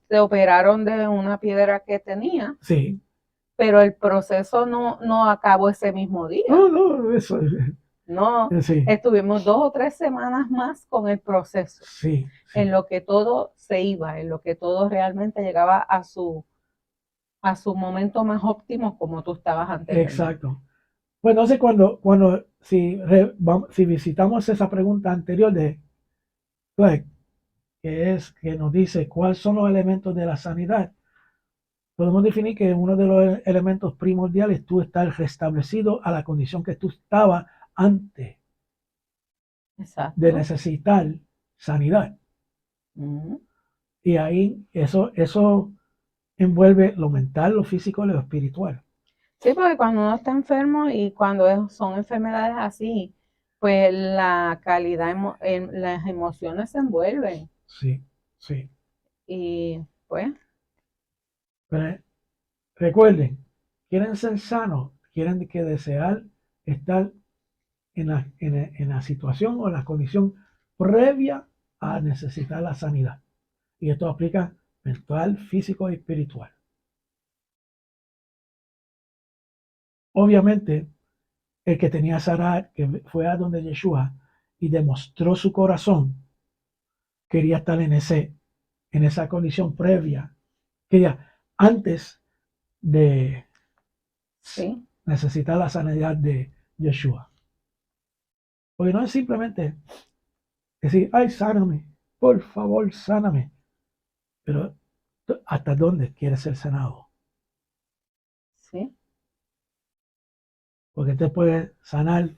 Te operaron de una piedra que tenía. Sí. Pero el proceso no acabó ese mismo día. No, eso. No, sí. Estuvimos 2 o 3 semanas más con el proceso. Sí, sí. En lo que todo se iba, en lo que todo realmente llegaba a su momento más óptimo como tú estabas antes. Exacto. Pues no sé si visitamos esa pregunta anterior de, que nos dice cuáles son los elementos de la sanidad, podemos definir que uno de los elementos primordiales, tú estás restablecido a la condición que tú estabas antes Exacto. de necesitar sanidad. Ujú. Y ahí eso envuelve lo mental, lo físico y lo espiritual. Sí, porque cuando uno está enfermo y cuando son enfermedades así, pues la calidad, las emociones se envuelven Sí, sí. y pues, Pero recuerden, quieren ser sanos, quieren que desear estar en la situación o la condición previa a necesitar la sanidad. Y esto aplica mental, físico y espiritual. Obviamente, el que tenía Sarah, que fue a donde Yeshua y demostró su corazón, quería estar en esa condición previa, quería antes de sí, necesitar la sanidad de Yeshua. Porque no es simplemente decir, ay, sáname, por favor, sáname. Pero ¿hasta dónde quieres ser sanado? sí, Porque te puede sanar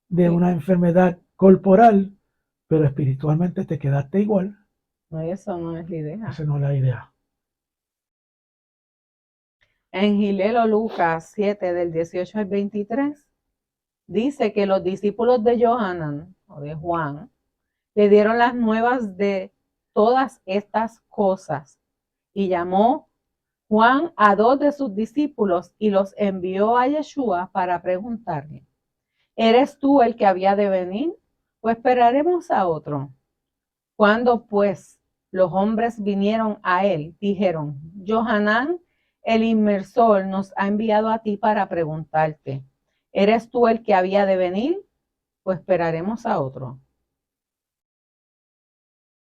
de sí. una enfermedad corporal, pero espiritualmente te quedaste igual. No, eso no es la idea. Esa no es la idea. En Gilelo Lucas 7, del 18 al 23, dice que los discípulos de Johanan, o de Juan, le dieron las nuevas de todas estas cosas y llamó Juan a 2 de sus discípulos y los envió a Yeshua para preguntarle, ¿eres tú el que había de venir o esperaremos a otro? Cuando pues los hombres vinieron a él, dijeron, Johanán, el inmersor, nos ha enviado a ti para preguntarte, ¿eres tú el que había de venir o esperaremos a otro?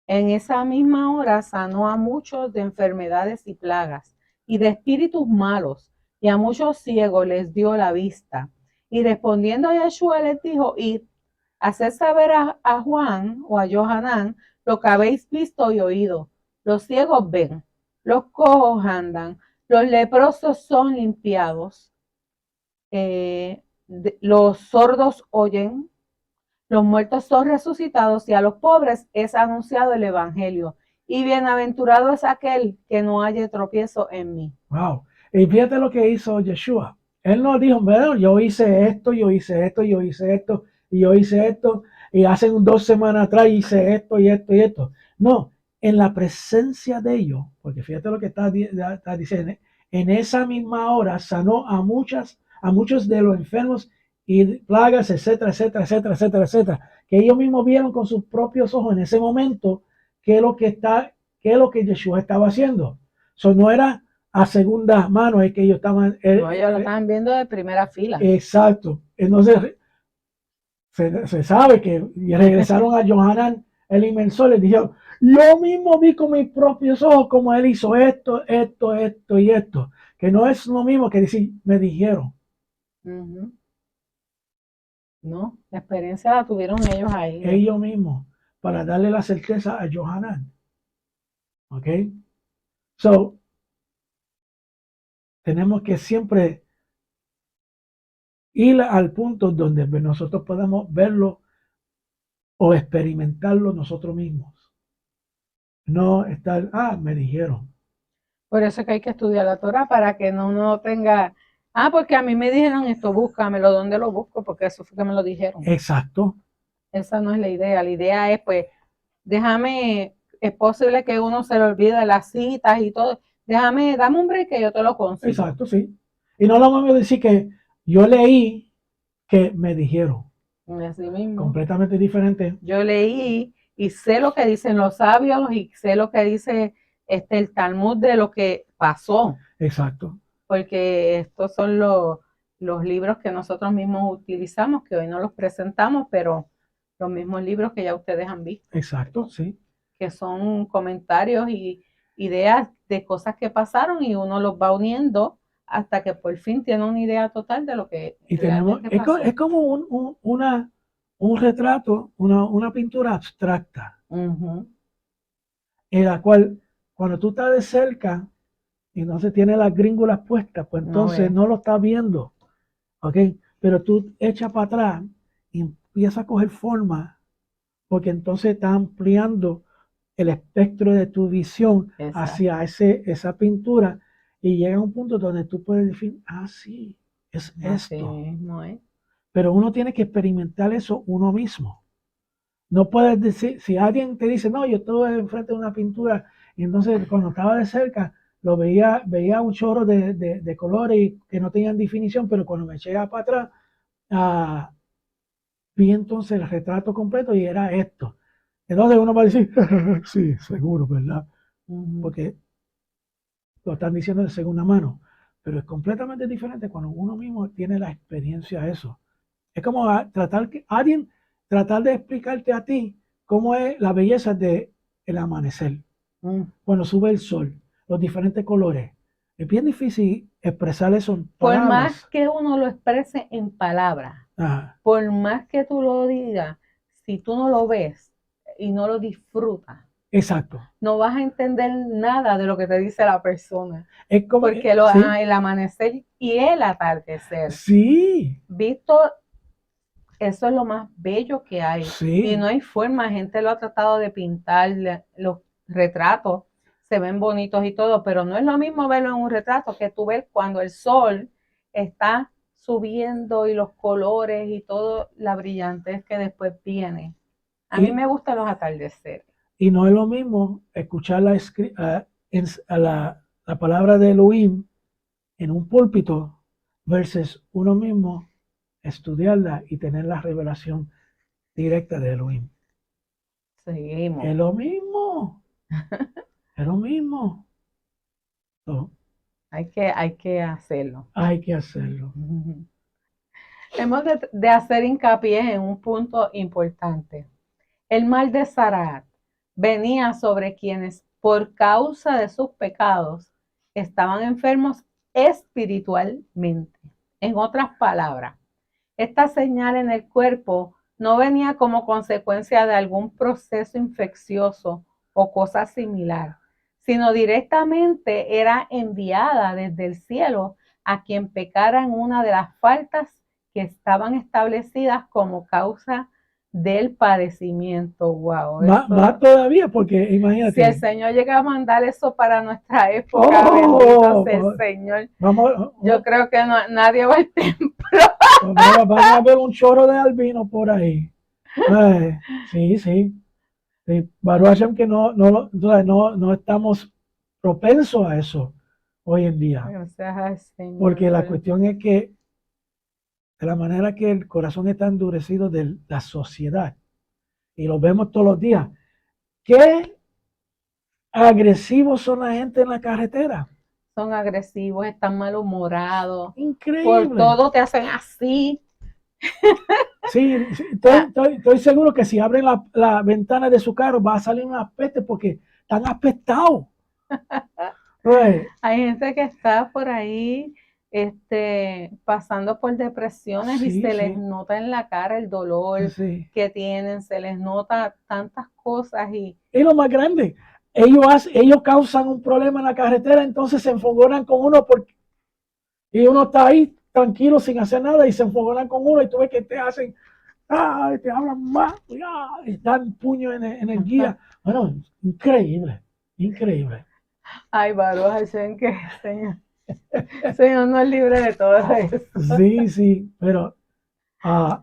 En esa misma hora sanó a muchos de enfermedades y plagas y de espíritus malos, y a muchos ciegos les dio la vista. Y respondiendo a Yeshua les dijo, id, haced saber a Juan o a Johanán lo que habéis visto y oído. Los ciegos ven, los cojos andan, los leprosos son limpiados, los sordos oyen, los muertos son resucitados y a los pobres es anunciado el evangelio. Y bienaventurado es aquel que no haya tropiezo en mí. Wow. Y fíjate lo que hizo Yeshua. Él no dijo, bueno, yo hice esto, yo hice esto, yo hice esto, y yo hice esto, y hace 2 semanas atrás hice esto y esto y esto. No, en la presencia de ellos, porque fíjate lo que está diciendo, en esa misma hora sanó a muchos de los enfermos y plagas, etcétera, etcétera, etcétera, etcétera, etcétera, que ellos mismos vieron con sus propios ojos en ese momento qué es lo que Yeshua estaba haciendo. Eso no era a segunda mano, es que ellos estaban. No, ellos lo estaban viendo de primera fila. Exacto. Entonces, se sabe que regresaron a Johanan, el inmensor, y dijeron: yo mismo vi con mis propios ojos cómo él hizo esto, esto, esto y esto. Que no es lo mismo que decir, me dijeron. Uh-huh. No, la experiencia la tuvieron ellos ahí. Ellos mismos, para darle la certeza a Johanan. ¿Ok? So, tenemos que siempre ir al punto donde nosotros podamos verlo o experimentarlo nosotros mismos. No estar, me dijeron. Por eso es que hay que estudiar la Torah para que no tenga, porque a mí me dijeron esto, búscamelo, ¿dónde lo busco? Porque eso fue que me lo dijeron. Exacto. Esa no es la idea es pues, es posible que uno se le olvide las citas y todo, dame un break que yo te lo consigo. Exacto, sí. Y no lo vamos a decir que yo leí que me dijeron. Así mismo. Completamente diferente. Yo leí y sé lo que dicen los sabios y sé lo que dice el Talmud de lo que pasó. Exacto. Porque estos son los libros que nosotros mismos utilizamos, que hoy no los presentamos, pero los mismos libros que ya ustedes han visto. Exacto, sí. Que son comentarios y ideas de cosas que pasaron y uno los va uniendo hasta que por fin tiene una idea total de lo que y tenemos pasó. Es como un retrato, una pintura abstracta. Uh-huh. en la cual cuando tú estás de cerca y no se tiene las gríngulas puestas, pues entonces no lo estás viendo, ¿ok? Pero tú echas para atrás y empieza a coger forma, porque entonces está ampliando el espectro de tu visión hacia esa pintura y llega a un punto donde tú puedes decir, sí, es esto. Mismo, Pero uno tiene que experimentar eso uno mismo. No puedes decir, si alguien te dice, no, yo estuve enfrente de una pintura y entonces cuando estaba de cerca lo veía un chorro de colores que no tenían definición, pero cuando me eché para atrás, vi entonces el retrato completo y era esto. Entonces uno va a decir, sí, seguro, ¿verdad? Porque lo están diciendo de segunda mano, pero es completamente diferente cuando uno mismo tiene la experiencia de eso. Es como tratar de explicarte a ti cómo es la belleza del amanecer, cuando sube el sol, los diferentes colores. Es bien difícil expresar eso en palabras. Por más que uno lo exprese en palabras, por más que tú lo digas, si tú no lo ves y no lo disfrutas, exacto, no vas a entender nada de lo que te dice la persona. Es como, porque el amanecer y el atardecer, sí, visto, eso es lo más bello que hay. Sí. Y no hay forma, gente lo ha tratado de pintar, los retratos se ven bonitos y todo, pero no es lo mismo verlo en un retrato que tú ves cuando el sol está subiendo y los colores y todo, la brillantez que después viene. A mí me gustan los atardeceres. Y no es lo mismo escuchar la palabra de Elohim en un púlpito versus uno mismo estudiarla y tener la revelación directa de Elohim. Seguimos. Es lo mismo. Es lo mismo. No. Hay que hacerlo. Hay que hacerlo. Hemos de hacer hincapié en un punto importante. El mal de Saraat venía sobre quienes por causa de sus pecados estaban enfermos espiritualmente. En otras palabras, esta señal en el cuerpo no venía como consecuencia de algún proceso infeccioso o cosa similar, sino directamente era enviada desde el cielo a quien pecara en una de las faltas que estaban establecidas como causa del padecimiento. Wow. Más todavía, porque imagínate. Si el Señor llega a mandar eso para nuestra época, bendito sea el Señor. Yo creo que nadie va al templo. Van a ver un chorro de albino por ahí. Sí. Baruch Hashem que no estamos propensos a eso hoy en día. Porque la cuestión es que de la manera que el corazón está endurecido de la sociedad, y lo vemos todos los días, qué agresivos son la gente en la carretera. Son agresivos, están malhumorados. Increíble. Por todo te hacen así. Sí, estoy seguro que si abren la ventana de su carro va a salir una peste porque están apestados. Hay gente que está por ahí pasando por depresiones y se les nota en la cara el dolor que tienen, se les nota tantas cosas. Y lo más grande, ellos causan un problema en la carretera, entonces se enfogonan con uno y uno está ahí tranquilo sin hacer nada y se enfogonan con uno y tú ves que te hacen, te hablan más, y dan puño en el guía. Bueno, increíble. Ay, Baruch Hashem, que Señor nos libre de todo eso. Sí, pero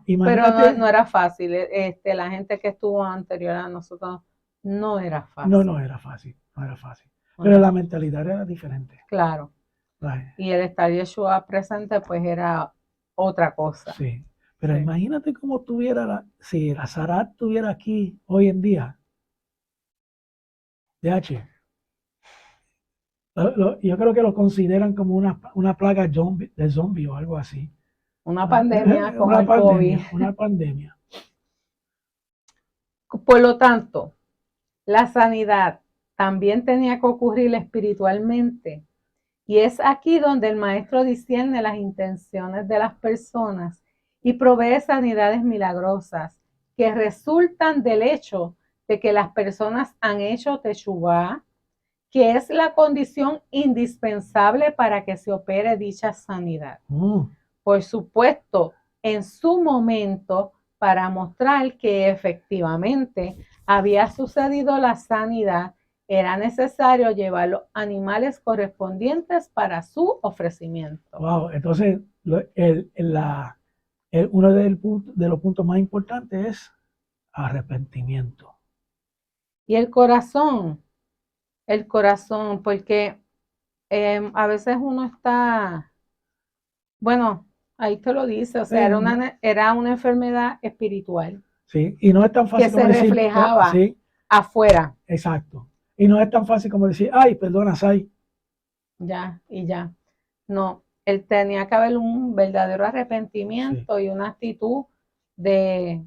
imagínate. Pero no era fácil. La gente que estuvo anterior a nosotros no era fácil. No era fácil. Pero la mentalidad era diferente. Claro. Y el estar Yeshua presente, pues era otra cosa. Sí. Pero imagínate cómo si la Sarat estuviera aquí hoy en día. Yo creo que lo consideran como una plaga de zombie o algo así. Una pandemia como el COVID. Una pandemia. Por lo tanto, la sanidad también tenía que ocurrir espiritualmente. Y es aquí donde el maestro discierne las intenciones de las personas y provee sanidades milagrosas que resultan del hecho de que las personas han hecho teshuvá, que es la condición indispensable para que se opere dicha sanidad. Por supuesto, en su momento, para mostrar que efectivamente había sucedido la sanidad, era necesario llevar los animales correspondientes para su ofrecimiento. Wow, entonces uno de los puntos más importantes es arrepentimiento. Y el corazón, porque a veces uno está, bueno, ahí te lo dice, o sea, era una enfermedad espiritual. Sí, y no es tan fácil que como se decir, reflejaba sí, afuera. Exacto. Y no es tan fácil como decir, ay, perdona, Sai. Ya, y ya. No, él tenía que haber un verdadero arrepentimiento y una actitud de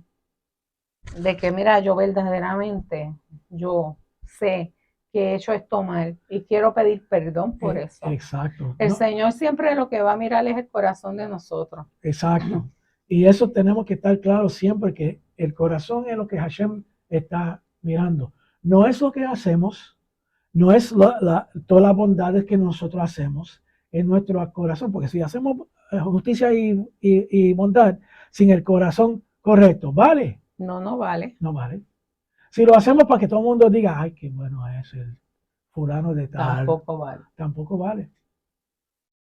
que, mira, yo verdaderamente, yo sé que he hecho esto mal y quiero pedir perdón por eso. Exacto. El Señor siempre lo que va a mirar es el corazón de nosotros. Exacto. Y eso tenemos que estar claros siempre, que el corazón es lo que Hashem está mirando. No es lo que hacemos, no es todas las bondades que nosotros hacemos en nuestro corazón, porque si hacemos justicia y bondad sin el corazón correcto, ¿vale? No vale. No vale. Si lo hacemos para que todo el mundo diga, ay, qué bueno es el fulano de tal. Tampoco vale. Tampoco vale.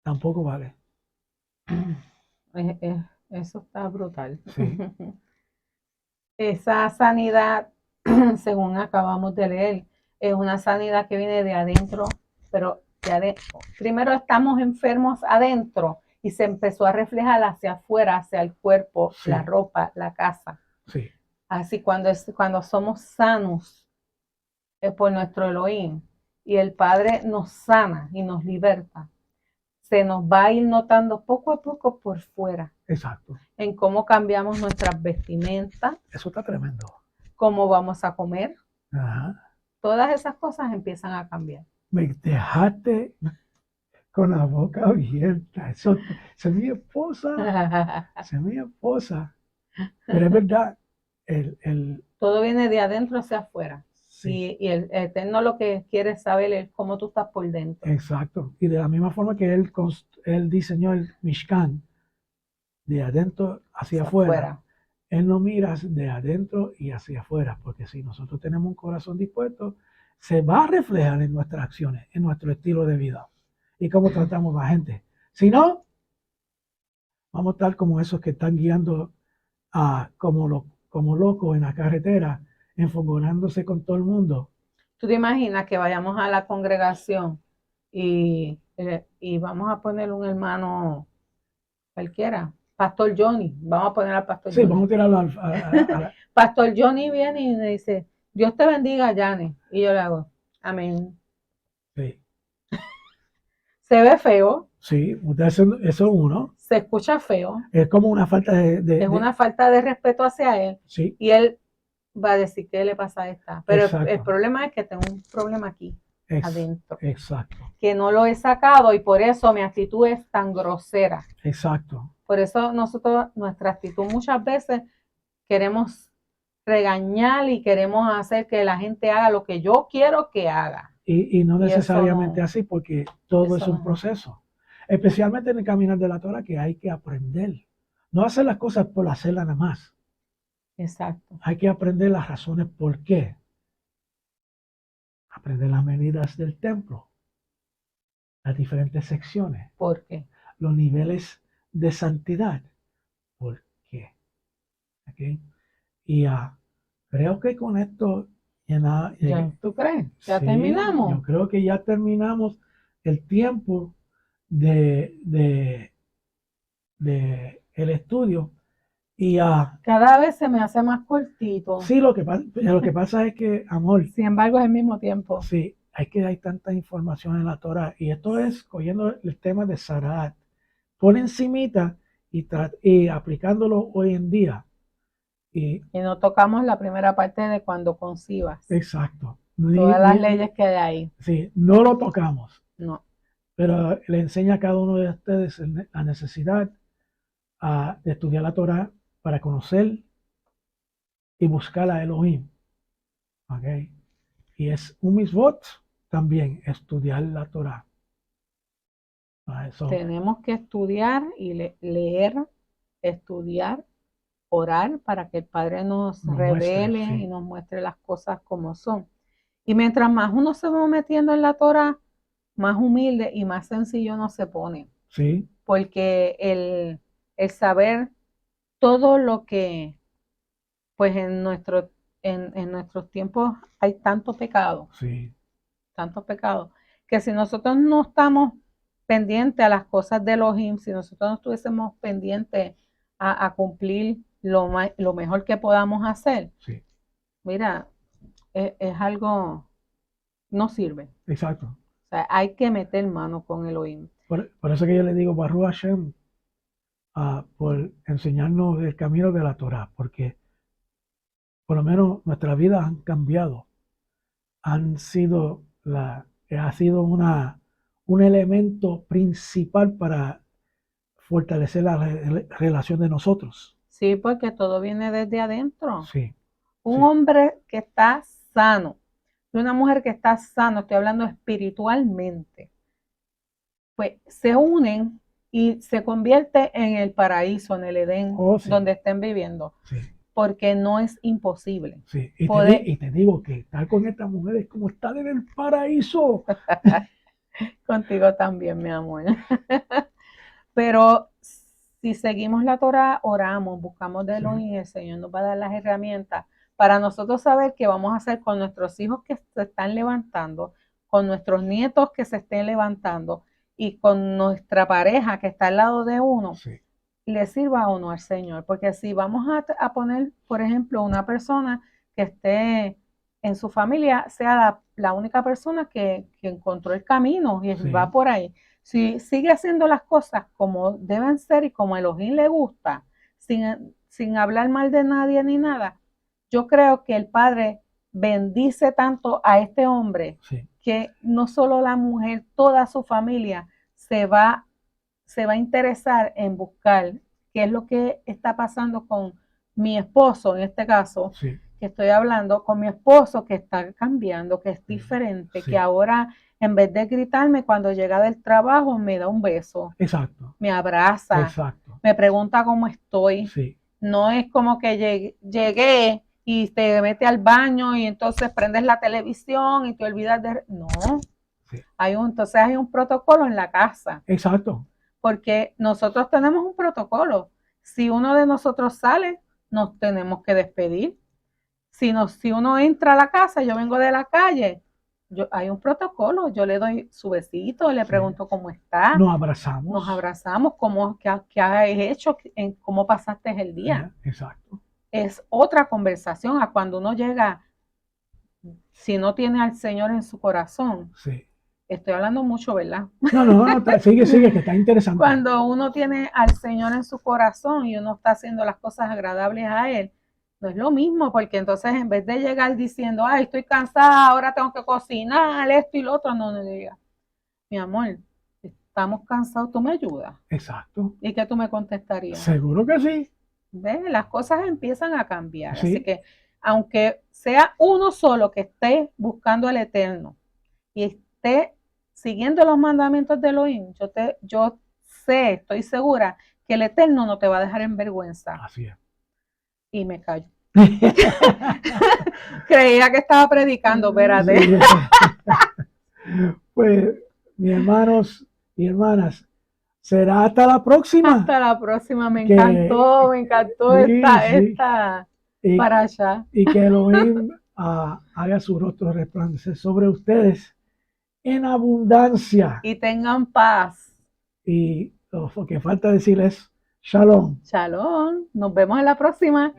Tampoco vale. Eso está brutal. Sí. Esa sanidad, según acabamos de leer, es una sanidad que viene de adentro, pero primero estamos enfermos adentro y se empezó a reflejar hacia afuera, hacia el cuerpo, sí, la ropa, la casa. Sí. Así cuando somos sanos por nuestro Elohim y el Padre nos sana y nos liberta, se nos va a ir notando poco a poco por fuera. Exacto. En cómo cambiamos nuestras vestimentas. Eso está tremendo. Cómo vamos a comer. Ajá. Todas esas cosas empiezan a cambiar. Me dejaste con la boca abierta. Eso es mi esposa. Es mi esposa. Pero es verdad. Todo viene de adentro hacia afuera. Sí. Y el Eterno lo que quiere saber es cómo tú estás por dentro. Exacto. Y de la misma forma que él diseñó el Mishkan, de adentro hacia afuera, él no mira de adentro y hacia afuera, porque si nosotros tenemos un corazón dispuesto, se va a reflejar en nuestras acciones, en nuestro estilo de vida y cómo tratamos a la gente. Si no, vamos a estar como esos que están guiando como locos en la carretera, enfogonándose con todo el mundo. ¿Tú te imaginas que vayamos a la congregación y vamos a poner un hermano cualquiera? Pastor Johnny, vamos a poner al Pastor Johnny. Sí, vamos a tirarlo Pastor Johnny viene y me dice, Dios te bendiga, Janet. Y yo le hago, amén. Sí. Se ve feo. Sí, eso uno. Se escucha feo. Es como una falta una falta de respeto hacia él. Sí. Y él va a decir, ¿qué le pasa a esta? Pero el problema es que tengo un problema aquí, adentro. Exacto. Que no lo he sacado y por eso mi actitud es tan grosera. Exacto. Por eso nuestra actitud muchas veces queremos regañar y queremos hacer que la gente haga lo que yo quiero que haga. Y no necesariamente así, porque todo es un proceso. Especialmente en el caminar de la Torah, que hay que aprender. No hacer las cosas por hacerlas nada más. Exacto. Hay que aprender las razones por qué. Aprender las medidas del templo. Las diferentes secciones. ¿Por qué? Los niveles de santidad. ¿Por qué? ¿Okay? Y creo que con esto... ¿Tú crees? ¿Ya sí, terminamos? Yo creo que ya terminamos el tiempo de el estudio. Y cada vez se me hace más cortito. Sí, lo que pasa es que, amor. Sin embargo, es el mismo tiempo. Sí, hay tanta información en la Torah. Y esto es cogiendo el tema de Saraat por encimita y aplicándolo hoy en día. Y no tocamos la primera parte de cuando concibas. Exacto. Todas las leyes que hay ahí. Sí, no lo tocamos. No. Pero le enseña a cada uno de ustedes la necesidad de estudiar la Torah para conocer y buscar a Elohim. ¿ok? Y es un mitzvot también estudiar la Torah. Eso, Tenemos que estudiar y leer, estudiar, orar para que el Padre nos nos muestre, revele sí, y nos muestre las cosas como son. Y mientras más uno se va metiendo en la Torah, más humilde y más sencillo uno se pone. sí, Porque el saber todo lo que, pues en nuestros tiempos hay sí, tanto pecado, que si nosotros no estamos pendientes a las cosas de Elohim, si nosotros no estuviésemos pendientes a cumplir lo mejor que podamos hacer, sí, mira, es algo, no sirve. exacto. O sea, hay que meter mano con Elohim. Por eso que yo le digo Baruch Hashem, por enseñarnos el camino de la Torah, porque por lo menos nuestras vidas han cambiado, ha sido un elemento principal para fortalecer la relación de nosotros. Sí, porque todo viene desde adentro. Sí, Un sí, hombre que está sano y una mujer que está sano, estoy hablando espiritualmente, pues se unen y se convierte en el paraíso, en el Edén, oh, sí, donde estén viviendo, sí, porque no es imposible. sí. Poder, Y te digo que estar con esta mujer es como estar en el paraíso. contigo también, mi amor. Pero si seguimos la Torah, oramos, buscamos de Sí, Elohim y el Señor nos va a dar las herramientas para nosotros saber qué vamos a hacer con nuestros hijos que se están levantando, con nuestros nietos que se estén levantando y con nuestra pareja que está al lado de uno, sí, le sirva a uno al Señor. Porque si vamos a poner, por ejemplo, una persona que esté en su familia, sea la única persona que encontró el camino y sí, va por ahí. Si sigue haciendo las cosas como deben ser y como a Elohim le gusta, sin hablar mal de nadie ni nada, yo creo que el Padre bendice tanto a este hombre sí, que no solo la mujer, toda su familia se va a interesar en buscar qué es lo que está pasando con mi esposo, en este caso, sí, que estoy hablando, con mi esposo que está cambiando, que es diferente, sí. que ahora en vez de gritarme cuando llega del trabajo, me da un beso, Exacto, me abraza, exacto. me pregunta cómo estoy. Sí, No es como que llegué y te mete al baño y entonces prendes la televisión y te olvidas de... No, sí, entonces hay un protocolo en la casa, exacto. porque nosotros tenemos un protocolo. Si uno de nosotros sale, nos tenemos que despedir. Si uno entra a la casa, yo vengo de la calle, hay un protocolo, yo le doy su besito, le Sí. pregunto cómo está, Nos abrazamos. nos abrazamos, qué has hecho, cómo pasaste el día. Exacto. Es otra conversación a cuando uno llega, si no tiene al Señor en su corazón. Sí. Estoy hablando mucho, ¿verdad? No, sigue, que está interesante. Cuando uno tiene al Señor en su corazón y uno está haciendo las cosas agradables a Él, no es lo mismo, porque entonces en vez de llegar diciendo, ay, estoy cansada, ahora tengo que cocinar, esto y lo otro, no diga, mi amor, estamos cansados, ¿tú me ayudas? Exacto. ¿Y qué tú me contestarías? Seguro que sí. ¿Ves? Las cosas empiezan a cambiar. Sí. Así que, aunque sea uno solo que esté buscando al Eterno y esté siguiendo los mandamientos de Elohim, yo sé, estoy segura que el Eterno no te va a dejar en vergüenza. Así es. Y me callo. Creía que estaba predicando, espérate. Sí. Pues, mis hermanos y hermanas, será hasta la próxima. Hasta la próxima, me encantó sí, esta para allá. Y que Elohim haga su rostro resplandecer sobre ustedes en abundancia. Y tengan paz. Y lo que falta decirles, Shalom. Shalom. Nos vemos en la próxima.